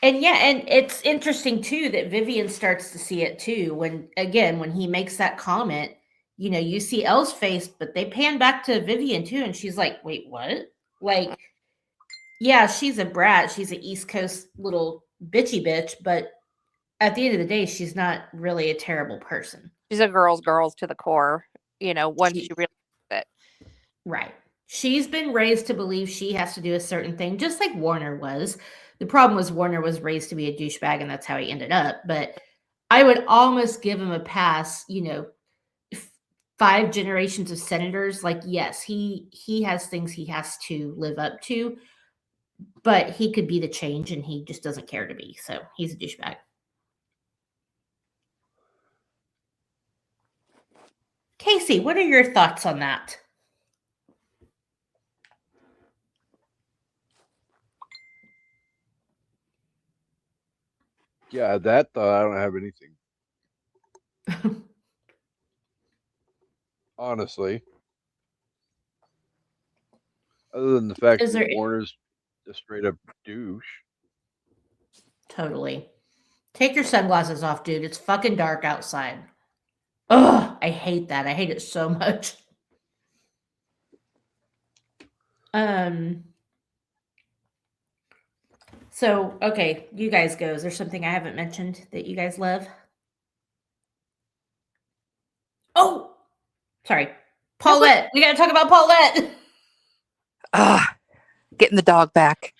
And yeah, and it's interesting too that Vivian starts to see it too. When he makes that comment, you know, you see Elle's face, but they pan back to Vivian too, and she's like, wait, what? Like, yeah, she's a brat. She's an East Coast little bitchy bitch, but at the end of the day, she's not really a terrible person. She's a girl's to the core, you know, once she realizes it. Right. She's been raised to believe she has to do a certain thing, just like Warner was. The problem was Warner was raised to be a douchebag, and that's how he ended up. But I would almost give him a pass, you know, 5 generations of senators. Like, yes, he has things he has to live up to, but he could be the change, and he just doesn't care to be. So he's a douchebag. Kasey, what are your thoughts on that? Yeah, that thought I don't have anything. Honestly. Other than the fact that Warner's a straight up douche. Totally. Take your sunglasses off, dude. It's fucking dark outside. Ugh, I hate that. I hate it so much. So, okay, you guys go. Is there something I haven't mentioned that you guys love? Oh, sorry. Paulette. We got to talk about Paulette. Getting the dog back.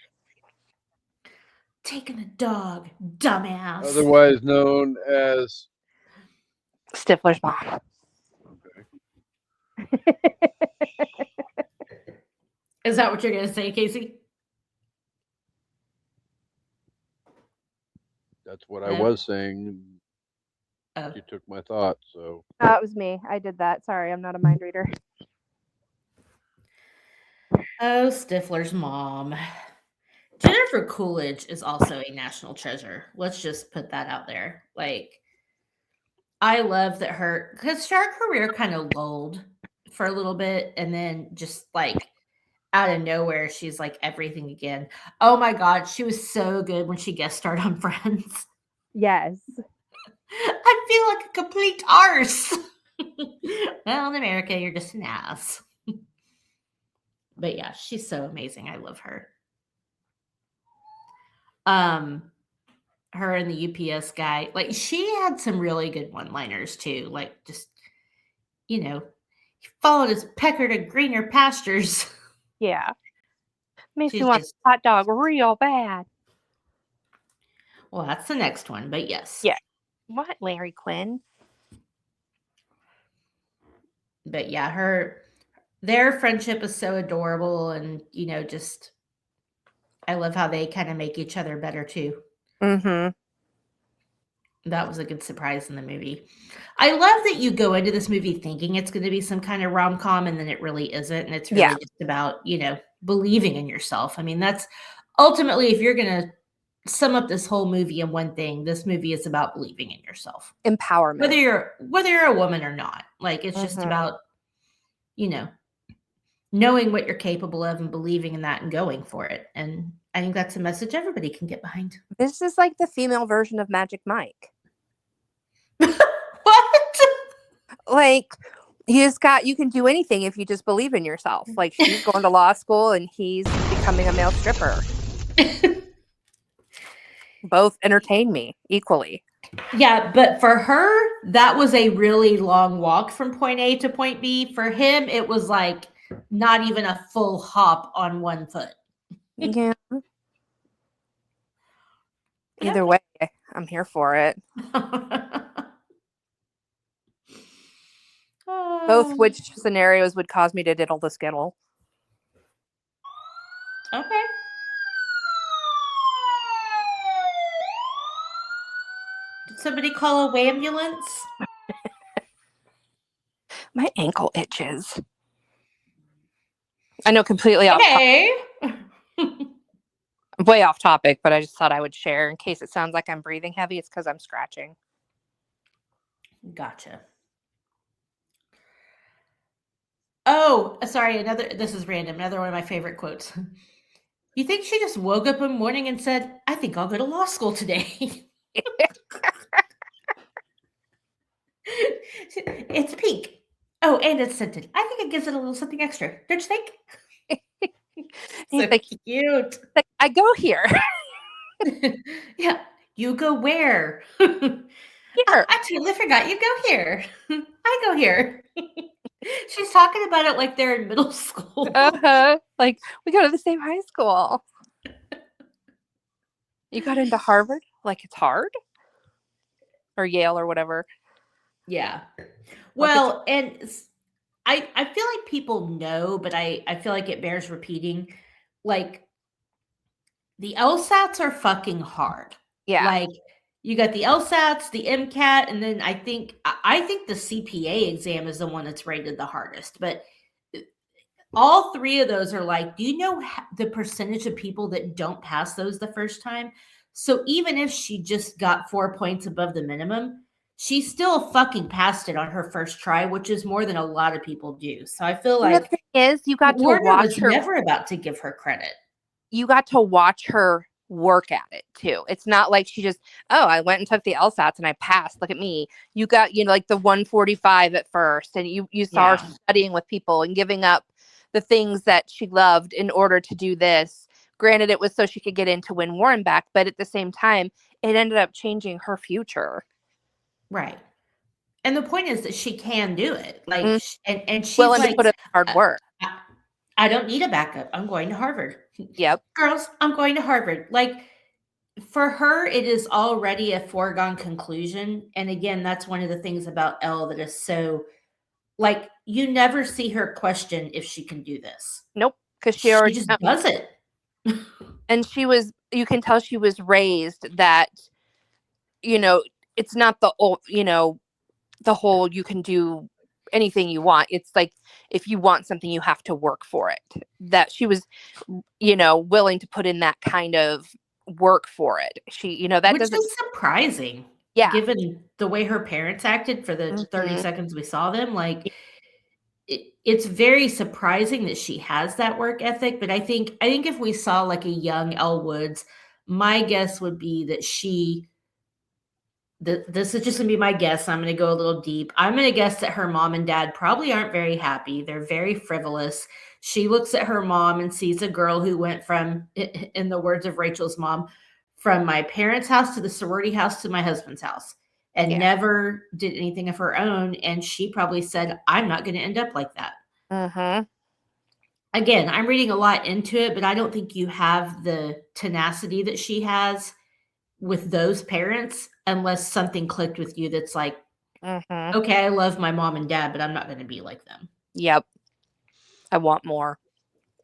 Taking the dog, dumbass. Otherwise known as Stifler's mom. Okay. Is that what you're going to say, Kasey? That's what I was saying. Oh. You took my thought, so. It was me. I did that. Sorry, I'm not a mind reader. Oh, Stifler's mom. Jennifer Coolidge is also a national treasure. Let's just put that out there. Like, I love that because her career kind of lulled for a little bit, and then just like out of nowhere, she's like everything again. Oh my God, she was so good when she guest starred on Friends. Yes. I feel like a complete arse. Well, in America, you're just an ass. But yeah, she's so amazing. I love her. Her and the UPS guy, like, she had some really good one-liners too. Like, just, you know, he followed his pecker to greener pastures. Yeah. Makes me want a hot dog real bad. Well, that's the next one, but yes. Yeah. What, Larry Quinn? But yeah, their friendship is so adorable, and, you know, just, I love how they kind of make each other better too. Mm-hmm. That was a good surprise in the movie. I love that you go into this movie thinking it's going to be some kind of rom-com, and then it really isn't. And it's really just about, you know, believing in yourself. I mean, that's ultimately, if you're going to sum up this whole movie in one thing, this movie is about believing in yourself. Empowerment. Whether you're a woman or not. Like, it's just about, you know, knowing what you're capable of and believing in that and going for it. And I think that's a message everybody can get behind. This is like the female version of Magic Mike. What? Like, you can do anything if you just believe in yourself. Like, she's going to law school and he's becoming a male stripper. Both entertain me equally. Yeah, but for her, that was a really long walk from point A to point B. For him, it was like not even a full hop on one foot. Yeah. Either way, I'm here for it. Both which scenarios would cause me to diddle the skittle. Okay. Did somebody call a ambulance? My ankle itches. I know, completely off topic. Hey. Way off topic, but I just thought I would share in case it sounds like I'm breathing heavy. It's because I'm scratching. Gotcha. Oh, sorry. This is random. Another one of my favorite quotes. You think she just woke up one morning and said, I think I'll go to law school today? It's pink. Oh, and it's scented. I think it gives it a little something extra. Don't you think? He's So like, cute. like, I go here. Yeah. You go where? Here. I totally forgot you go here. I go here. She's talking about it like they're in middle school. Like, we go to the same high school. You got into Harvard? Like, it's hard? Or Yale or whatever. Yeah. Well, and I feel like people know, but I feel like it bears repeating. Like, the LSATs are fucking hard. Yeah. Like, you got the LSATs, the MCAT, and then I think the CPA exam is the one that's rated the hardest. But all three of those are like, do you know the percentage of people that don't pass those the first time? So even if she just got 4 points above the minimum, she still fucking passed it on her first try, which is more than a lot of people do. So I feel And like the thing is, you got to Warner watch was her. never about to give her credit. You got to watch her work at it too. It's not like she just, oh, I went and took the LSATs and I passed. Look at me. You got, like the 145 at first, and you saw her studying with people and giving up the things that she loved in order to do this. Granted, it was so she could get in to win Warren back, but at the same time, it ended up changing her future. Right. And the point is that she can do it. Like, and she's willing like, to put in hard work. I don't need a backup. I'm going to Harvard. Yep. Girls, I'm going to Harvard. Like, for her, it is already a foregone conclusion. And again, that's one of the things about Elle that is so, like, you never see her question if she can do this. Nope. Because she already just does it. And you can tell she was raised that, it's not the old, the whole you can do anything you want. It's like, if you want something, you have to work for it. That she was, willing to put in that kind of work for it. She, that Which doesn't is surprising. Yeah. Given the way her parents acted for the 30 seconds we saw them, like, it's very surprising that she has that work ethic. But I think if we saw like a young Elle Woods, my guess would be that this is just gonna be my guess. I'm gonna go a little deep. I'm gonna guess that her mom and dad probably aren't very happy. They're very frivolous. She looks at her mom and sees a girl who went from, in the words of Rachel's mom, from my parents' house to the sorority house to my husband's house, and never did anything of her own. And she probably said, I'm not going to end up like that. Mm-hmm. Again, I'm reading a lot into it, but I don't think you have the tenacity that she has with those parents unless something clicked with you that's like, okay, I love my mom and dad, but I'm not going to be like them. Yep. I want more.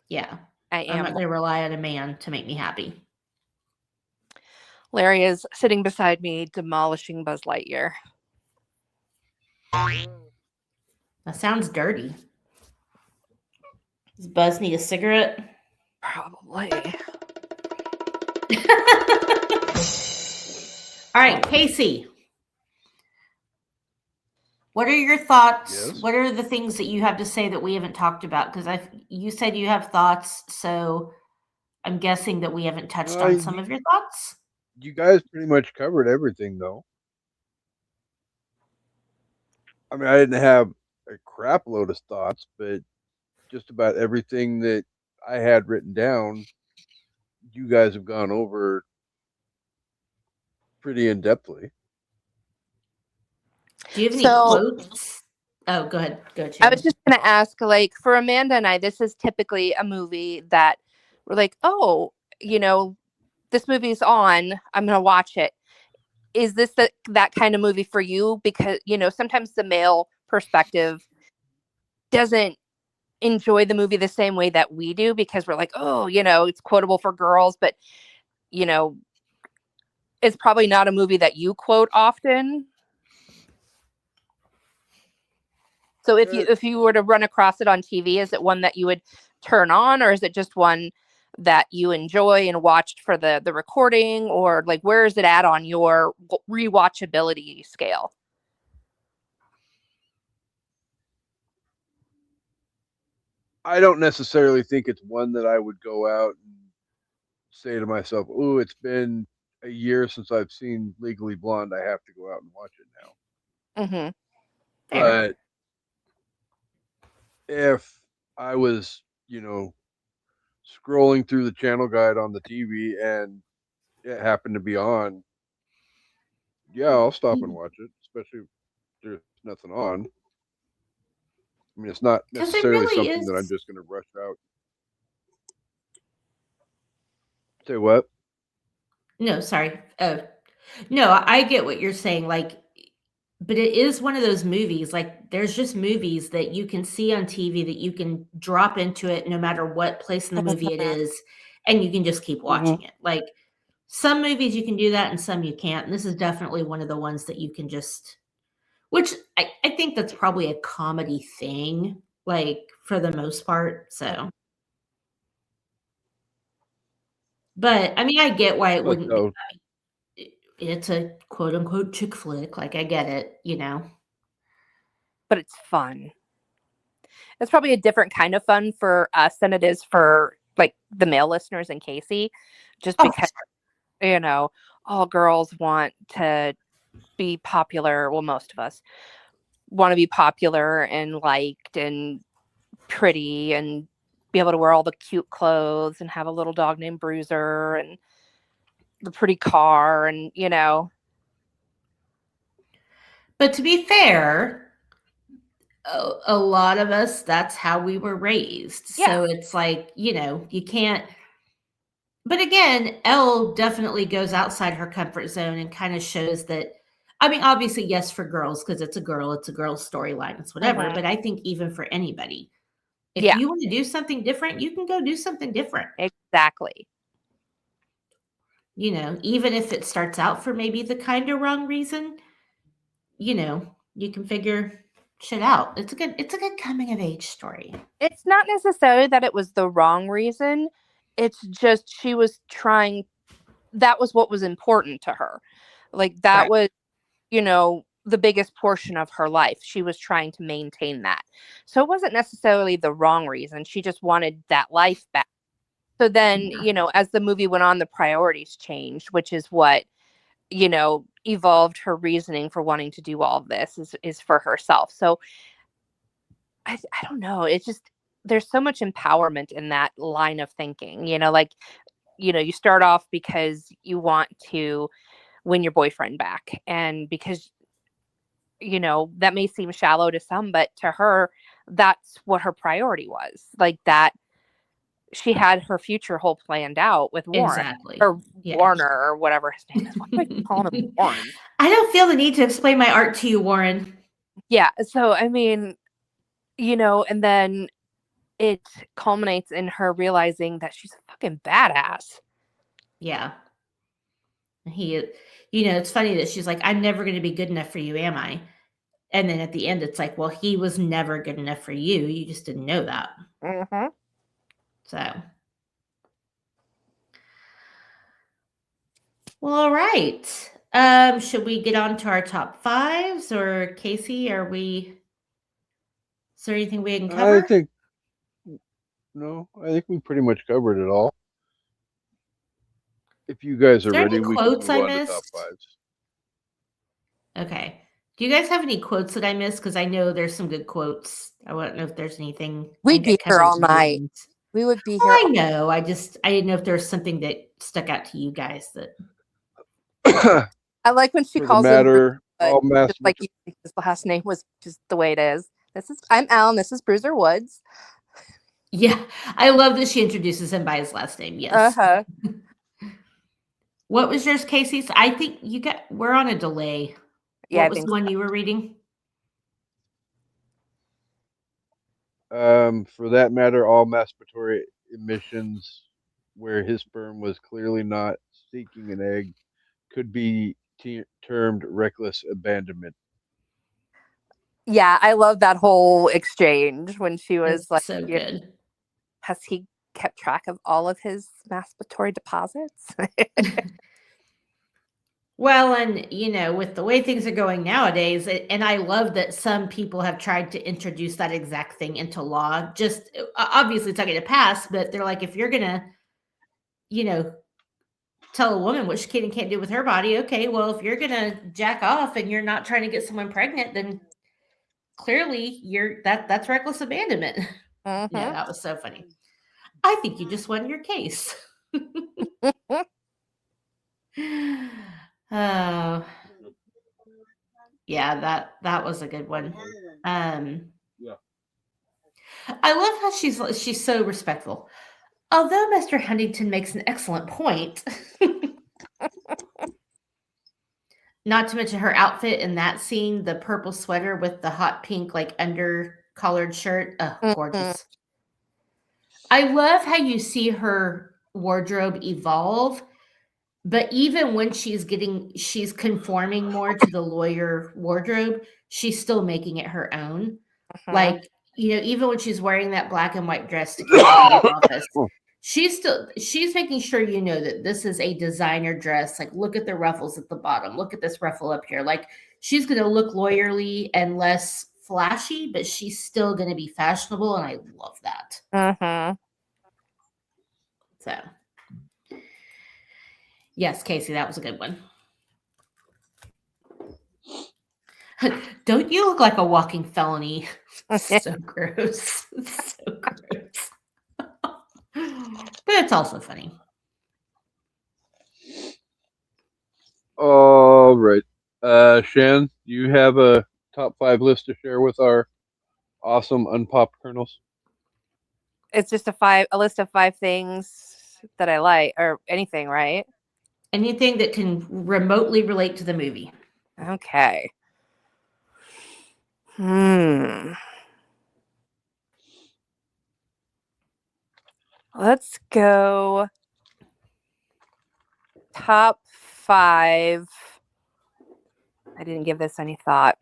Yeah. I'm not going to rely on a man to make me happy. Larry is sitting beside me, demolishing Buzz Lightyear. That sounds dirty. Does Buzz need a cigarette? Probably. All right, Kasey. What are your thoughts? Yes. What are the things that you have to say that we haven't talked about? Because you said you have thoughts, so I'm guessing that we haven't touched on some of your thoughts. You guys pretty much covered everything, though. I mean, I didn't have a crap load of thoughts, but just about everything that I had written down, you guys have gone over pretty in depthly. Do you have any So quotes? Oh, go ahead. Go, I was Jen. just going to ask, like, for Amanda and I, this is typically a movie that we're like, oh, this movie's on. I'm going to watch it. Is this that kind of movie for you? Because, sometimes the male perspective doesn't enjoy the movie the same way that we do because we're like, oh, it's quotable for girls, but, you know, it's probably not a movie that you quote often. So if you were to run across it on TV, is it one that you would turn on, or is it just one that you enjoy and watched for the recording, or like where is it at on your rewatchability scale? I don't necessarily think it's one that I would go out and say to myself, "Ooh, it's been a year since I've seen Legally Blonde. I have to go out and watch it now." Mm-hmm. Fair. But if I was, scrolling through the channel guide on the TV and it happened to be on, yeah, I'll stop and watch it, especially if there's nothing on. I mean, it's not Because it necessarily really something that I'm is. just going to rush out. Say what? No, sorry. Oh, no, I get what you're saying. Like, but it is one of those movies. Like, there's just movies that you can see on TV that you can drop into it no matter what place in the movie it is, and you can just keep Mm-hmm. watching it. Like, some movies you can do that and some you can't. And this is definitely one of the ones that you can just, which I think that's probably a comedy thing, like for the most part. So, but I mean, I get why it But wouldn't be. though, It's a quote unquote chick flick. Like, I get it. But it's fun. It's probably a different kind of fun for us than it is for like the male listeners and Kasey, just Oh, because all girls want to be popular. Well, most of us want to be popular and liked and pretty and be able to wear all the cute clothes and have a little dog named Bruiser and the pretty car and but to be fair, a lot of us, that's how we were raised. yeah. So it's like, you can't. But again, Elle definitely goes outside her comfort zone and kind of shows that. I mean, obviously, yes, for girls, because it's a girl's storyline, it's whatever. Mhm. But I think even for anybody, if Yeah, you want to do something different, you can go do something different. exactly. Even if it starts out for maybe the kind of wrong reason, you can figure shit out. It's a good coming of age story. It's not necessarily that it was the wrong reason. It's just she was trying, that was what was important to her. Like that Right. was, the biggest portion of her life. She was trying to maintain that. So it wasn't necessarily the wrong reason. She just wanted that life back. So then, Yeah. as the movie went on, the priorities changed, which is what, evolved her reasoning for wanting to do all of this is for herself. So I don't know. It's just, there's so much empowerment in that line of thinking, like, you start off because you want to win your boyfriend back. And because, that may seem shallow to some, but to her, that's what her priority was. Like that she had her future whole planned out with Warren Exactly. or Yeah. Warner or whatever his name is. Why do I keep calling him Warren? I don't feel the need to explain my art to you, Warren. Yeah. So, I mean, and then it culminates in her realizing that she's a fucking badass. Yeah. It's funny that she's like, I'm never going to be good enough for you, am I? And then at the end, it's like, well, he was never good enough for you. You just didn't know that. Mm-hmm. So, well, all right. Should we get on to our top fives, or Kasey? Is there anything we can I cover? think I think we pretty much covered it all. If you guys Is are there ready, any we can quotes move I on to top missed? fives. Okay. Do you guys have any quotes that I missed? Because I know there's some good quotes. I want to know if there's anything. We'd I be here covered all some good night. ones. We would be Well, here. I know. I didn't know if there was something that stuck out to you guys that. I like when she For the calls him Bruce matter, Wood, all mass. just like his last name was just the way it is. I'm Alan. This is Bruiser Woods. Yeah, I love that she introduces him by his last name. Yes. Uh-huh. What was yours, Casey? I think we're on a delay. Yeah, What I was think the one you were reading? For that matter, all masturbatory emissions where his sperm was clearly not seeking an egg could be termed reckless abandonment. Yeah, I love that whole exchange when she was It's like, so good. has he kept track of all of his masturbatory deposits? Well, and with the way things are going nowadays, and I love that some people have tried to introduce that exact thing into law. Just obviously, it's not going to pass, but they're like, if you're gonna, tell a woman what she can and can't do with her body, okay, well, if you're gonna jack off and you're not trying to get someone pregnant, then clearly that's reckless abandonment. Yeah, Mm-hmm. that was so funny. I think you just won your case. Oh, yeah, that was a good one. Yeah. I love how she's so respectful. Although Mr. Huntington makes an excellent point. Not to mention her outfit in that scene, the purple sweater with the hot pink like under collared shirt. Oh, gorgeous. I love how you see her wardrobe evolve, but even when she's conforming more to the lawyer wardrobe, she's still making it her own. Mm-hmm. Like, even when she's wearing that black and white dress to come out of the office, she's making sure that this is a designer dress. Like, look at the ruffles at the bottom. Look at this ruffle up here. Like, she's going to look lawyerly and less flashy, but she's still going to be fashionable, and I love that. Mm-hmm. So, yes, Casey, that was a good one. Don't you look like a walking felony? So gross. So gross. But it's also funny. All right. Shan, do you have a top 5 list to share with our awesome unpopped kernels? It's just a list of 5 things that I like, or anything, right? Anything that can remotely relate to the movie. Okay. Let's go top 5. I didn't give this any thought.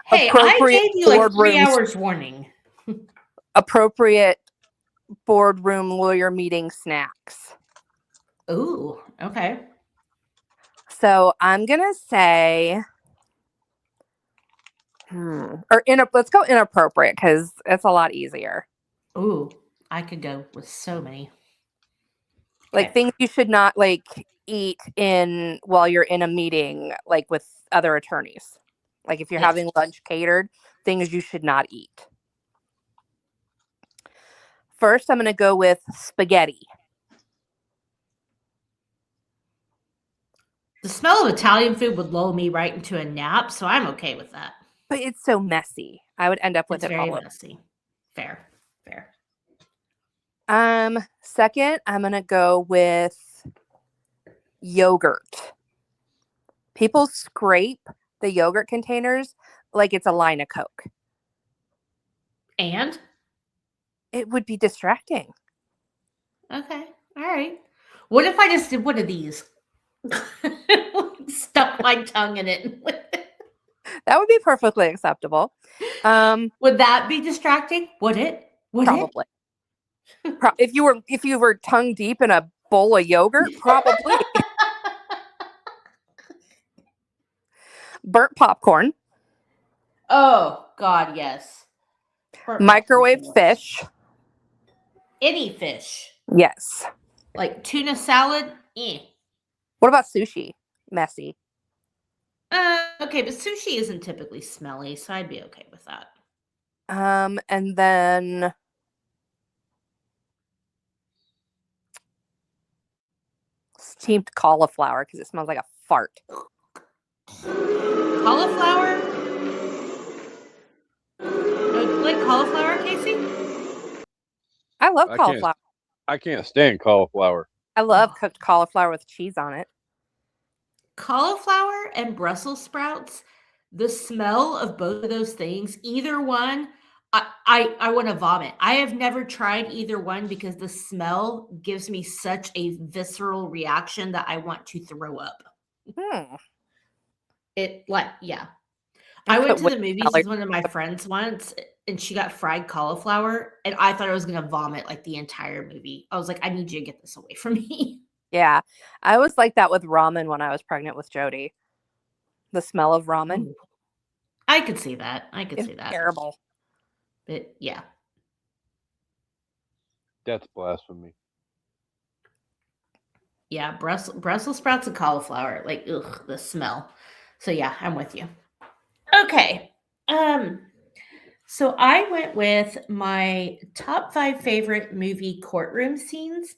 Hey, I gave you like 3 hours warning. Appropriate boardroom lawyer meeting snacks. Ooh, okay. So I'm gonna say, let's go inappropriate because it's a lot easier. Ooh, I could go with so many. Like things you should not eat while you're in a meeting, like with other attorneys. Like if you're having lunch catered, things you should not eat. First, I'm going to go with spaghetti. The smell of Italian food would lull me right into a nap, so I'm okay with that. But it's so messy. I would end up with it's it very all messy. Fair. Second, I'm going to go with yogurt. People scrape the yogurt containers like it's a line of Coke. And? It would be distracting. Okay. All right. What if I just did one of these? Stuck my tongue in it. That would be perfectly acceptable. Would that be distracting? Would it? Probably. If you were tongue deep in a bowl of yogurt, probably. Burnt popcorn. Oh God, yes. Microwaved fish. Any fish. Yes. Like tuna salad. What about sushi? Messy. Okay, but sushi isn't typically smelly, so I'd be okay with that. And then steamed cauliflower because it smells like a fart. Cauliflower? Oh, do you like cauliflower, Kasey? I love I can't. cauliflower. I can't stand cauliflower. I love Oh. cooked cauliflower with cheese on it. Cauliflower and Brussels sprouts, the smell of both of those things, either one, I want to vomit. I have never tried either one because the smell gives me such a visceral reaction that I want to throw up. Yeah. I went to the movies with one of my friends once, and she got fried cauliflower, and I thought I was going to vomit like the entire movie. I was like, I need you to get this away from me. Yeah, I was like that with ramen when I was pregnant with Jody. The smell of ramen. Ooh. I could see that. It's terrible. But yeah. That's blasphemy. Yeah, Brussels sprouts and cauliflower, like ugh, the smell. So yeah, I'm with you. Okay. So I went with my top 5 favorite movie courtroom scenes,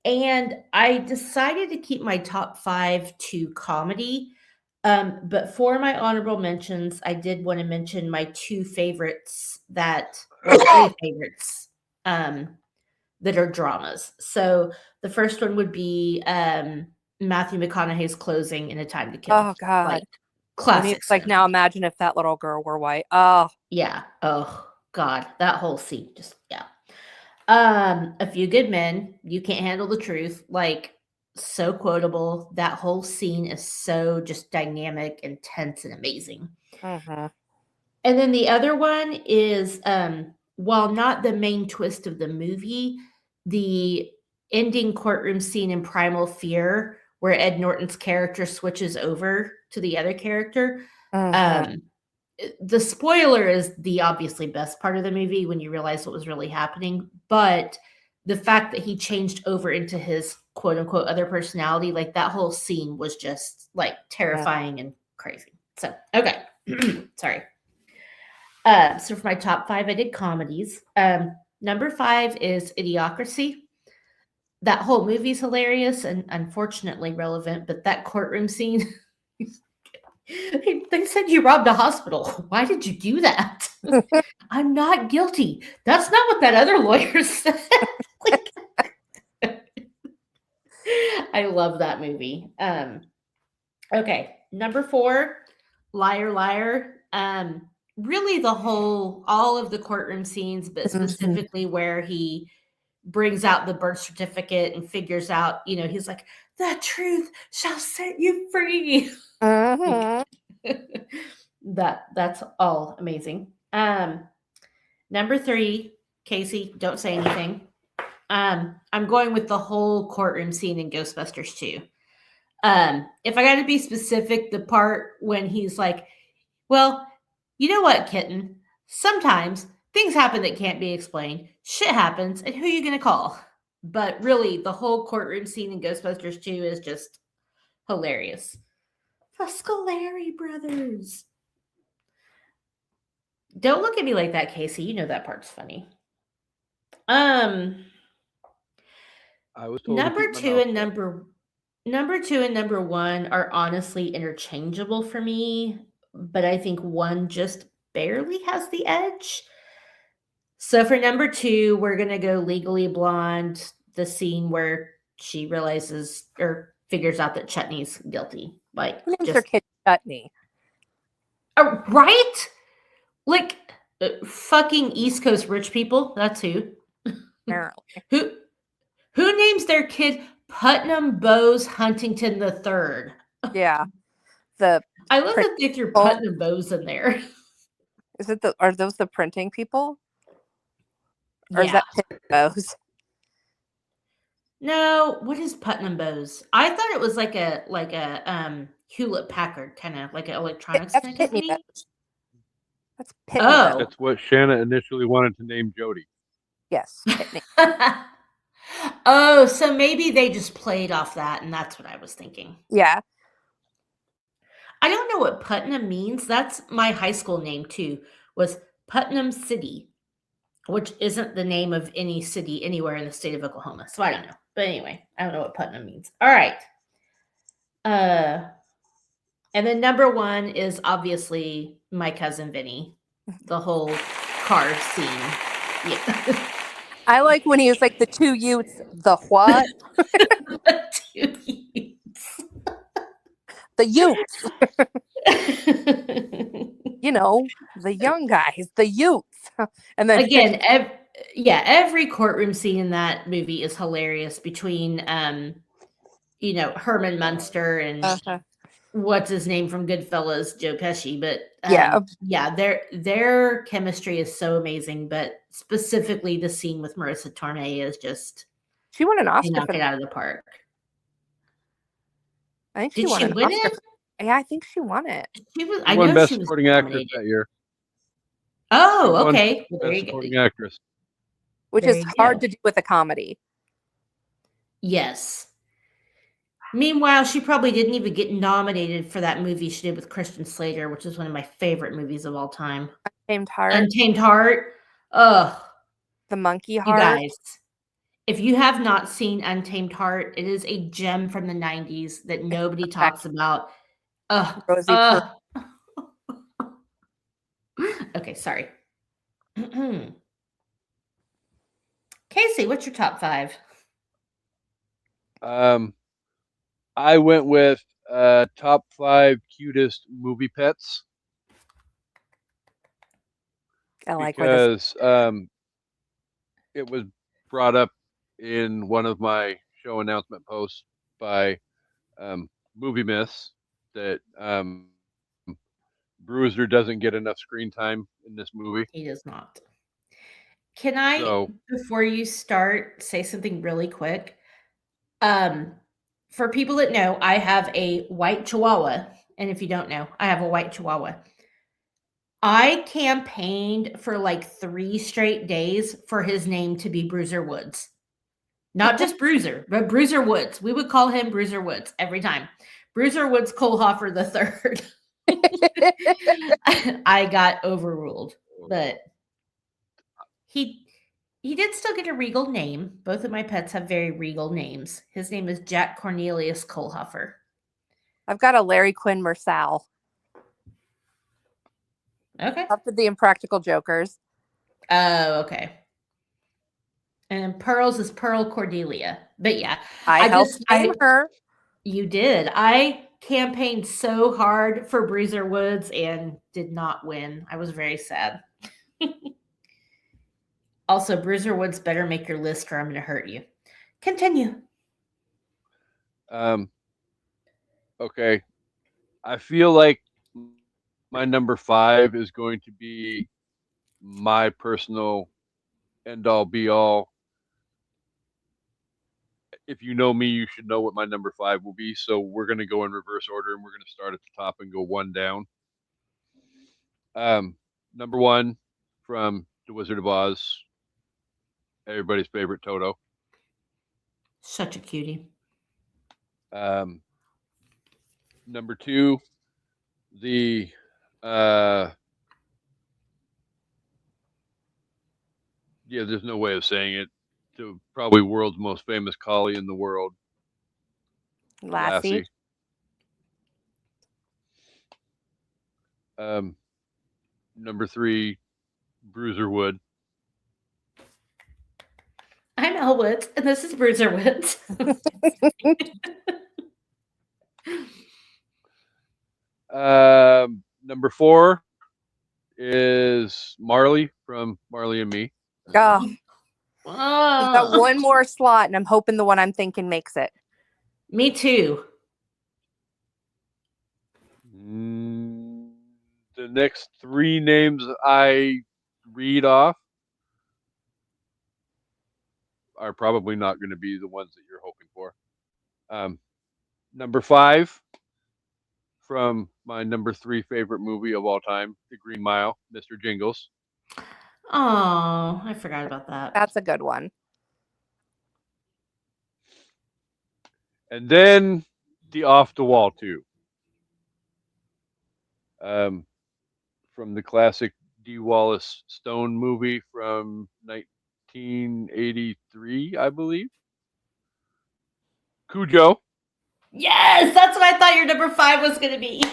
and I decided to keep my top 5 to comedy. But for my honorable mentions, I did want to mention my 2 favorites that, or 3 favorites, that are dramas. So the first one would be Matthew McConaughey's Closing in A Time to Kill. Oh God. Like classic. Like now imagine if that little girl were white. Oh. Yeah. Oh God. That whole scene. Just yeah. A Few Good Men, You Can't Handle the Truth. Like so quotable. That whole scene is so just dynamic, intense, and amazing. Mm-hmm. And then the other one is while not the main twist of the movie, the ending courtroom scene in Primal Fear, where Ed Norton's character switches over to the other character. Mm-hmm. The spoiler is the obviously best part of the movie when you realize what was really happening. But the fact that he changed over into his quote unquote other personality, like that whole scene was just like terrifying and crazy. So, okay. Sorry. So for my top 5, I did comedies. Number 5 is Idiocracy. That whole movie's hilarious and unfortunately relevant, but that courtroom scene, they said you robbed a hospital. Why did you do that? I'm not guilty. That's not what that other lawyer said. I love that movie. Okay, number 4, Liar Liar. Really all of the courtroom scenes, but specifically where he brings out the birth certificate and figures out, he's like, the truth shall set you free. That's all amazing. Number 3, Kasey, don't say anything. I'm going with the whole courtroom scene in Ghostbusters 2. If I got to be specific, the part when he's like, well, you know what, kitten? Sometimes things happen that can't be explained. Shit happens, and who are you going to call? But really, the whole courtroom scene in Ghostbusters 2 is just hilarious. The Scolari brothers. Don't look at me like that, Kasey. You know that part's funny. I was told number 2 and number 1 are honestly interchangeable for me, but I think one just barely has the edge. So for number 2, we're going to go Legally Blonde, the scene where she realizes or figures out that Chutney's guilty. Like, who names her kid Chutney? Right? Like, fucking East Coast rich people. That's who. Apparently. Who names their kid Putnam Bowes Huntington III? Yeah. I love that they threw Putnam Bowes in there. Are those the printing people? Or Yeah. is that Putnam Bowes? No, what is Putnam Bowes? I thought it was like a Hewlett Packard kind of like an electronics That's kind of Pitney company. Bowes. That's Pitney Bowes. That's what Shana initially wanted to name Jody. Yes, Pitney. Oh, so maybe they just played off that, and that's what I was thinking. Yeah. I don't know what Putnam means. That's my high school name too, was Putnam City, which isn't the name of any city anywhere in the state of Oklahoma. So I don't know. But anyway, I don't know what Putnam means. All right. Uh, and then number one is obviously My Cousin Vinny. The whole car scene. Yeah. I like when he was like the two Utes. The what? The Utes. You know, the young guys, the Utes. And then Again, every courtroom scene in that movie is hilarious between Herman Munster and uh-huh. what's his name from Goodfellas, Joe Pesci. But Yeah. yeah, their chemistry is so amazing. But specifically, the scene with Marissa Tomei is just She won an they Oscar knock for it that. out of the park. I think she Did won she an win Oscar it? Yeah, I think she won it. She was. She I won know Best she was Supporting Actress nominated. that year. She Oh, won okay. Well, there Best you go. Supporting Actress. Which There is you hard go. to do with a comedy. Yes. Meanwhile, she probably didn't even get nominated for that movie she did with Christian Slater, which is one of my favorite movies of all time. Untamed Heart, Untamed Heart. Ugh, the monkey you heart. guys. If you have not seen Untamed Heart, it is a gem from the 90s that nobody talks about. Ugh. Rosie Perez. Okay, sorry. Kasey, what's your top 5? I went with top 5 cutest movie pets I like where this. because it was brought up in one of my show announcement posts by Movie Myths that Bruiser doesn't get enough screen time in this movie. He does not. Can I, So before you start, say something really quick? For people that know, I have a white chihuahua. And if you don't know, I have a white chihuahua. I campaigned for like 3 straight days for his name to be Bruiser Woods. Not just Bruiser, but Bruiser Woods. We would call him Bruiser Woods every time. Bruiser Woods Kohlhofer the third. I got overruled, but he did still get a regal name. Both of my pets have very regal names. His name is Jack Cornelius Kohlhofer. I've got a Larry Quinn Mersal. Okay. After the Impractical Jokers. Oh, okay. And Pearls is Pearl Cordelia. But yeah, I helped name her. You did. I campaigned so hard for Bruiser Woods and did not win. I was very sad. Also, Bruiser Woods better make your list or I'm going to hurt you. Continue. Okay. I feel like my number 5 is going to be my personal end all be all. If you know me, you should know what my number 5 will be. So we're going to go in reverse order and we're going to start at the top and go one down. Number 1 from The Wizard of Oz, everybody's favorite Toto. Such a cutie. Number 2, the there's no way of saying it. The probably world's most famous collie in the world, Lassie. Number 3, Bruiser Wood. I'm Elle Woods, and this is Bruiser Woods. Number 4 is Marley from Marley and Me. Oh. We've got one more slot, and I'm hoping the one I'm thinking makes it. Me too. The next 3 names I read off are probably not going to be the ones that you're hoping for. Number 5 from my number 3 favorite movie of all time, The Green Mile, Mr. Jingles. Oh, I forgot about that. That's a good one. And then the Off the Wall 2. From the classic D. Wallace Stone movie from 1983, I believe. Cujo. Yes, that's what I thought your number 5 was going to be.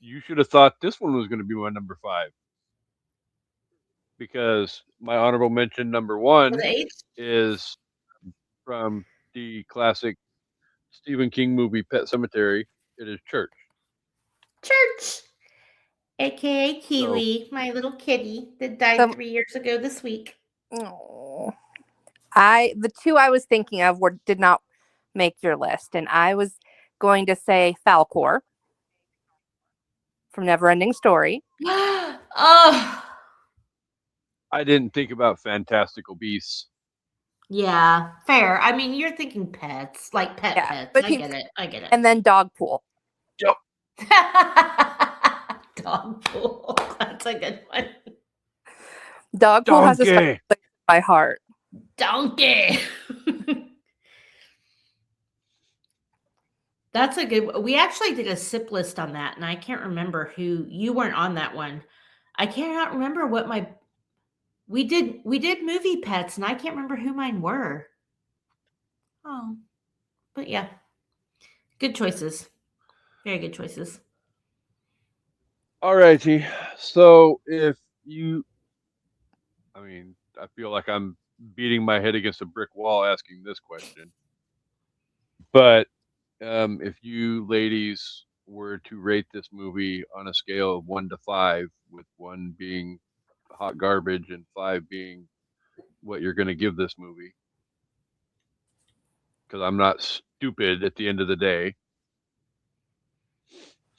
You should have thought this one was going to be my number 5, because my honorable mention number For 1 the H? is from the classic Stephen King movie Pet Cemetery. It is Church. Church, aka So Kiwi, my little kitty that died So, 3 years ago this week. oh, the two I was thinking of did not make your list, and I was going to say Falcor from Neverending Story. Oh, I didn't think about Fantastical Beasts. yeah, fair. I mean, you're thinking pets, like Yeah, pets. but I get it. I get it. and then Dogpool. Yep. Dog pool. That's a good one. Dogpool has a special Donkey. place in my heart. Donkey. That's a good. We actually did a sip list on that, and I can't remember who you weren't on that one. I cannot remember what my we did movie pets, and I can't remember who mine were. Oh, but yeah, good choices. Very good choices. All righty. So if you, I mean, I feel like I'm beating my head against a brick wall asking this question, but if you ladies were to rate this movie on a scale of 1 to 5, with 1 being hot garbage and 5 being what you're going to give this movie, because I'm not stupid at the end of the day,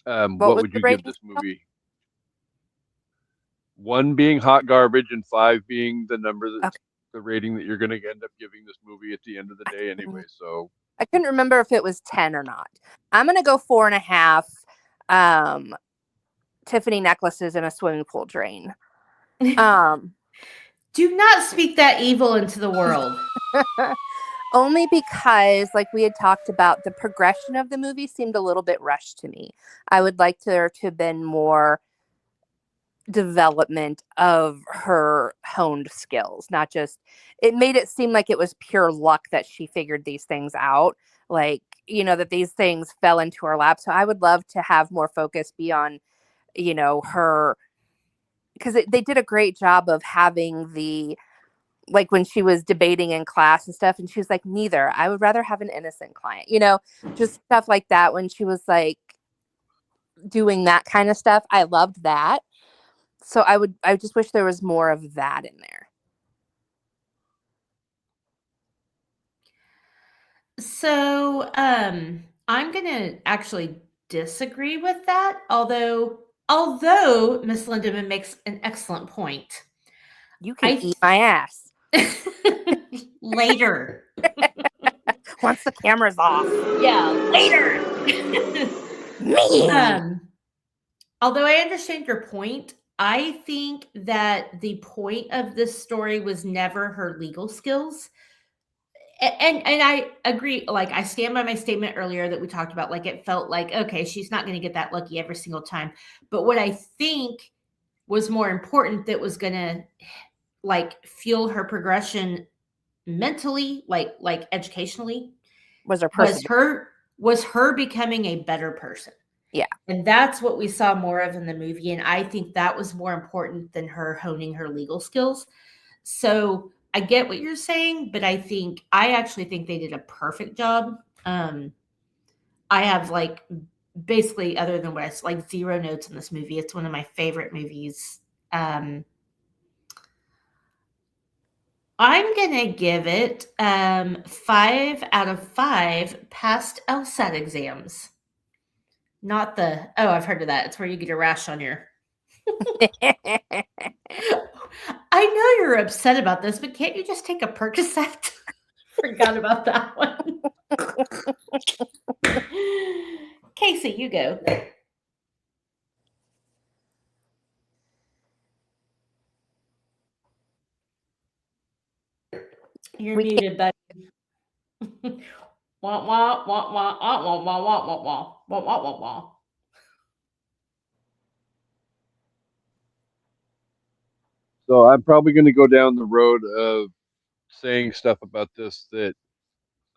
What what was would the you give rating? this movie? 1 being hot garbage and 5 being the number that's Okay. the rating that you're going to end up giving this movie at the end of the day anyway. So I couldn't remember if it was 10 or not. I'm going to go 4.5 Tiffany necklaces in a swimming pool drain. Do not speak that evil into the world. Only because, like we had talked about, the progression of the movie seemed a little bit rushed to me. I would like there to have been more development of her honed skills, not just, it made it seem like it was pure luck that she figured these things out, like, that these things fell into her lap. So I would love to have more focus be on, her, because they did a great job of having the, like when she was debating in class and stuff, and she was like, neither, I would rather have an innocent client, just stuff like that. When she was like doing that kind of stuff, I loved that. So I just wish there was more of that in there. So, I'm gonna actually disagree with that. Although Miss Lindemann makes an excellent point. You can I eat my ass later. once the camera's off. Yeah, later. Me. Although I understand your point, I think that the point of this story was never her legal skills. And I agree. Like, I stand by my statement earlier that we talked about. Like, it felt like, okay, she's not going to get that lucky every single time. But what I think was more important, that was going to like fuel her progression mentally, like educationally, Was her person. was her becoming a better person. Yeah. And that's what we saw more of in the movie. And I think that was more important than her honing her legal skills. So I get what you're saying, but I actually think they did a perfect job. I have like basically, other than what I like, 0 notes in this movie. It's one of my favorite movies. I'm gonna give it 5 out of 5 passed LSAT exams. Not the I've heard of that. It's where you get a rash on your. I know you're upset about this, but can't you just take a Percocet? Forgot about that one. Kasey, you go. You're muted, buddy. Wah, wah, wah, wah, wah, wah, wah, wah, wah, wah, wah, wah, wah, wah. I'm probably going to go down the road of saying stuff about this that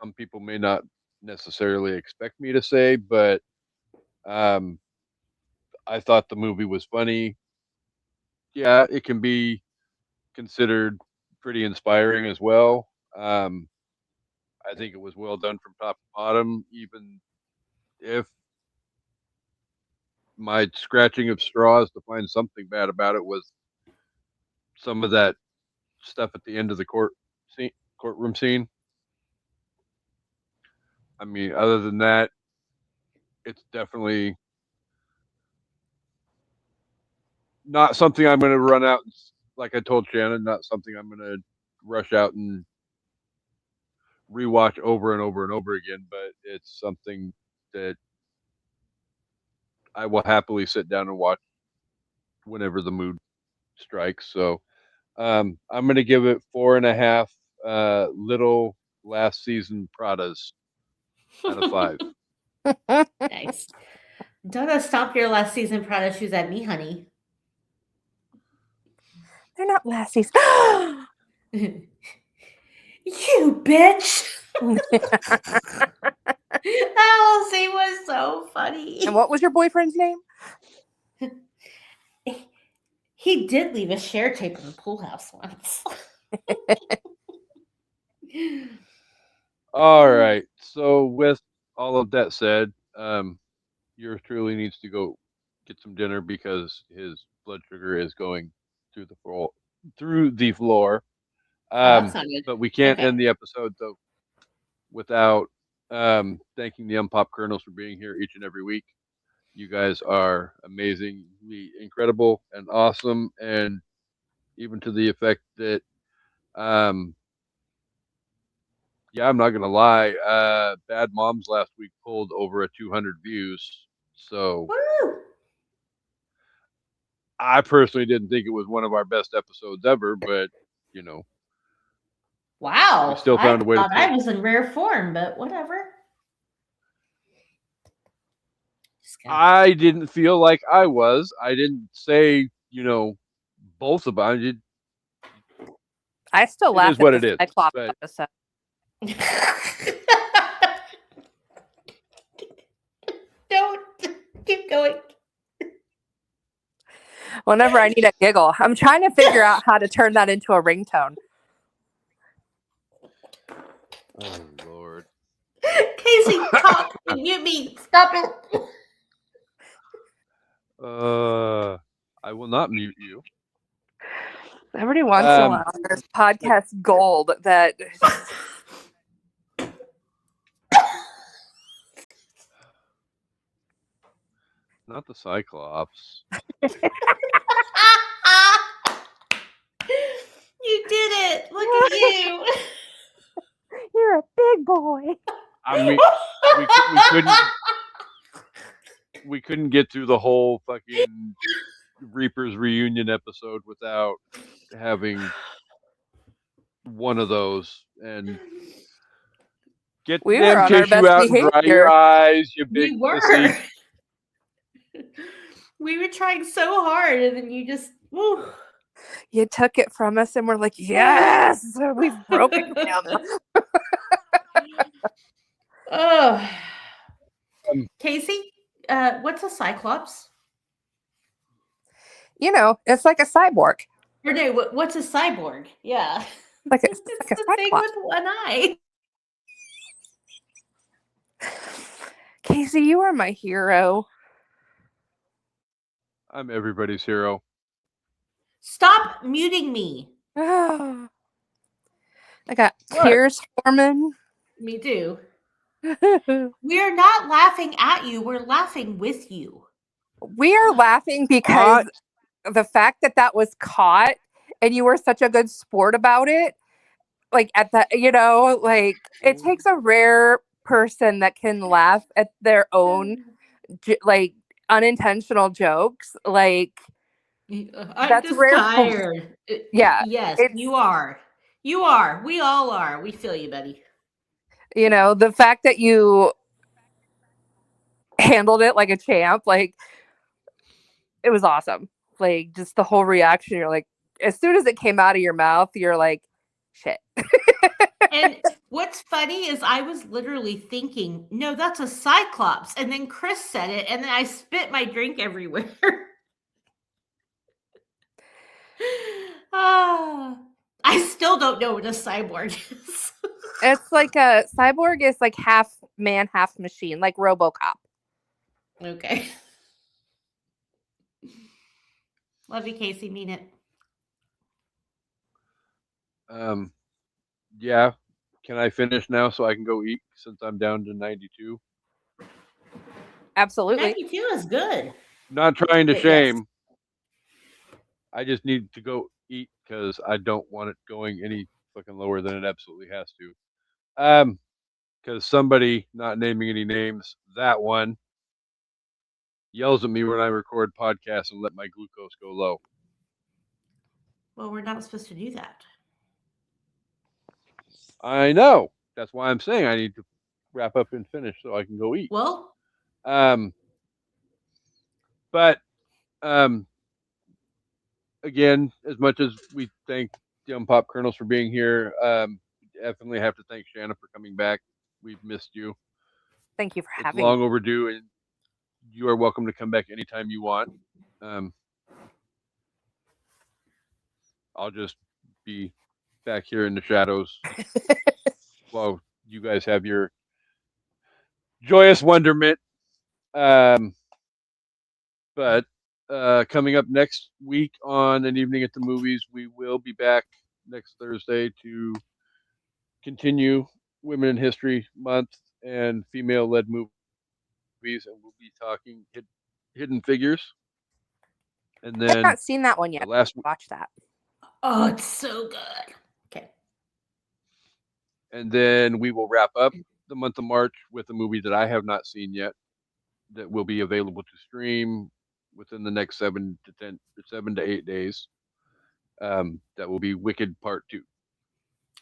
some people may not necessarily expect me to say, but um, I thought the movie was funny. Yeah, it can be considered pretty inspiring as well. I think it was well done from top to bottom, even if my scratching of straws to find something bad about it was some of that stuff at the end of the courtroom scene. I mean, other than that, it's definitely not something I'm going to run out. Like I told Shannon, not something I'm going to rush out and rewatch over and over and over again. But it's something that I will happily sit down and watch whenever the mood strikes. So I'm going to give it 4.5 little last season Pradas out of 5. Nice. Don't stomp your last season Prada shoes at me, honey. They're not lassies. You bitch. That whole scene was so funny. And what was your boyfriend's name? He did leave a share tape in the pool house once. All right. So with all of that said, yours truly needs to go get some dinner because his blood sugar is going through the floor. Through the floor. That's not good. But we can't Okay. end the episode though without thanking the Unpop Colonels for being here each and every week. You guys are amazingly incredible and awesome, and even to the effect that, yeah, I'm not gonna lie. Bad Moms last week pulled over 200 views, so Woo! I personally didn't think it was one of our best episodes ever, but you know, Wow. we still I found a way to thought I was in rare form, but whatever. I didn't feel like I was. I didn't say, both about it. I still It laugh is at what the it is. Cyclops But episode. Don't keep going. Whenever I need a giggle, I'm trying to figure out how to turn that into a ringtone. oh Lord, Kasey, talk. Mute me. Stop it. I will not mute you. Every once in a while, there's podcast gold that. Not the Cyclops. You did it. Look at you. You're a big boy. I mean, we couldn't get through the whole fucking Reapers reunion episode without having one of those. And get We the were damn on our tissue best out and dry behavior. your eyes, you big We were. pussy. We were trying so hard, and then you just. Woo. You took it from us, and we're like, yes, we've broken him. Oh. Kasey, what's a Cyclops? You know, it's like a cyborg. Or no, what's a cyborg? Yeah. Like a It's Cyclops. the thing with one eye. Kasey, you are my hero. I'm everybody's hero. Stop muting me. I got tears forming. Me too. We're not laughing at you. We're laughing with you. We are laughing because the fact that was caught and you were such a good sport about it, like at that, like it takes a rare person that can laugh at their own like unintentional jokes. Like I'm that's just rare. tired. Yeah. Yes, you are. You are. We all are. We feel you, buddy. The fact that you handled it like a champ, like it was awesome. Like just the whole reaction. You're like, as soon as it came out of your mouth, you're like, shit. And what's funny is I was literally thinking, no, that's a cyclops. And then Chris said it, and then I spit my drink everywhere. Ah, I still don't know what a cyborg is. It's like a cyborg is like half man, half machine, like RoboCop. Okay. Love you, Kasey. Mean it. Yeah. Can I finish now so I can go eat since I'm down to 92? Absolutely. 92 is good. Not trying to But yes. shame. I just need to go eat because I don't want it going any fucking lower than it absolutely has to. Because somebody, not naming any names, that one yells at me when I record podcasts and let my glucose go low. Well, we're not supposed to do that. I know. That's why I'm saying I need to wrap up and finish so I can go eat. Well, Um, but again, as much as we thank Young Pop Kernels for being here, definitely have to thank Shana for coming back. We've missed you. Thank you for It's having long me. overdue, and you are welcome to come back anytime you want. Um, I'll just be back here in the shadows while you guys have your joyous wonderment. Um, but coming up next week on An Evening at the Movies, we will be back next Thursday to continue Women in History Month and female led movies, and we'll be talking Hidden Figures. And I've then not seen that one the yet. last, Watch that. oh, it's so good. Okay. and then we will wrap up the month of March with a movie that I have not seen yet that will be available to stream within the next 7 to 8 days. That will be Wicked Part 2.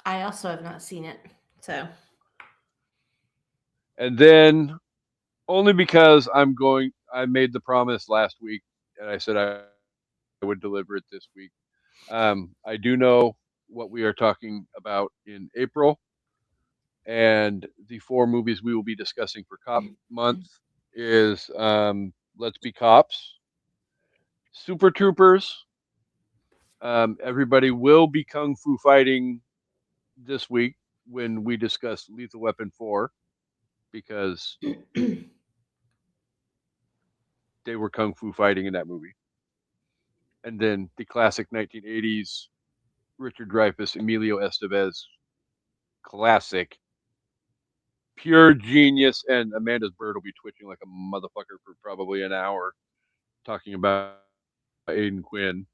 I also have not seen it. So, And then only because I made the promise last week and I said I would deliver it this week. I do know what we are talking about in April, and the 4 movies we will be discussing for Cop Month is Let's Be Cops, Super Troopers. Everybody will be kung fu fighting this week when we discuss Lethal Weapon 4 because they were kung fu fighting in that movie. And then the classic 1980s Richard Dreyfuss, Emilio Estevez classic, pure genius. And Amanda's bird will be twitching like a motherfucker for probably an hour talking about Aiden Quinn.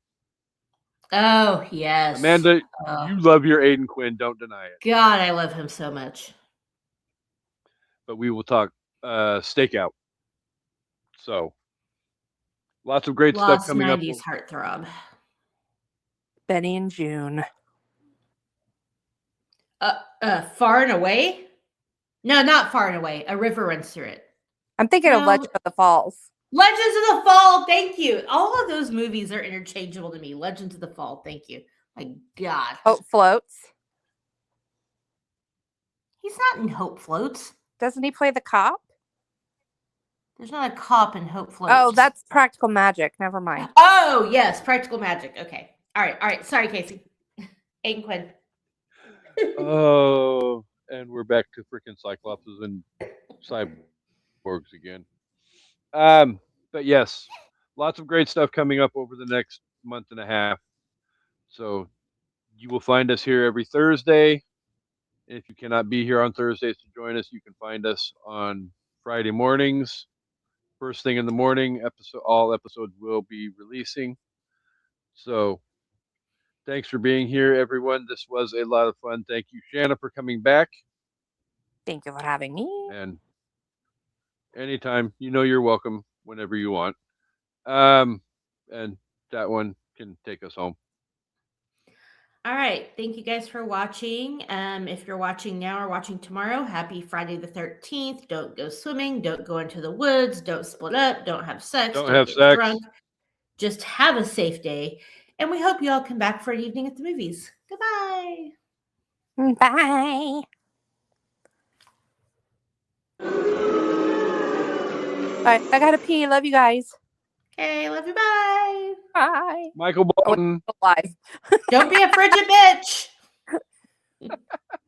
oh, yes. Amanda, you love your Aiden Quinn. Don't deny it. God, I love him so much. But we will talk Stakeout. So lots of great stuff Lost coming up. 90s heartthrob. Benny and June. Far and Away? No, not Far and Away. A River Runs Through It. I'm thinking of No. Legend of the Falls. Legends of the Fall. Thank you. All of those movies are interchangeable to me. Legends of the Fall. Thank you. My God. Hope Floats. He's not in Hope Floats. Doesn't he play the cop? There's not a cop in Hope Floats. Oh, that's Practical Magic. Never mind. Oh, yes. Practical Magic. Okay. All right. All right. Sorry, Kasey. Aiden Quinn. Oh, and we're back to freaking Cyclopses and cyborgs again. But yes, lots of great stuff coming up over the next month and a half. So you will find us here every Thursday. If you cannot be here on Thursdays to join us, you can find us on Friday mornings. First thing in the morning, all episodes will be releasing. So thanks for being here, everyone. This was a lot of fun. Thank you, Shana, for coming back. Thank you for having me. And anytime, you're welcome whenever you want. And that one can take us home. All right. Thank you guys for watching. If you're watching now or watching tomorrow, happy Friday the 13th. Don't go swimming. Don't go into the woods. Don't split up. Don't have sex. Don't have get sex. drunk. Just have a safe day. And we hope you all come back for an evening at the movies. Goodbye. Bye. All right, I gotta pee. Love you guys. Okay, love you. Bye. Bye. Michael Oh, Bolton. alive. Don't be a frigid bitch.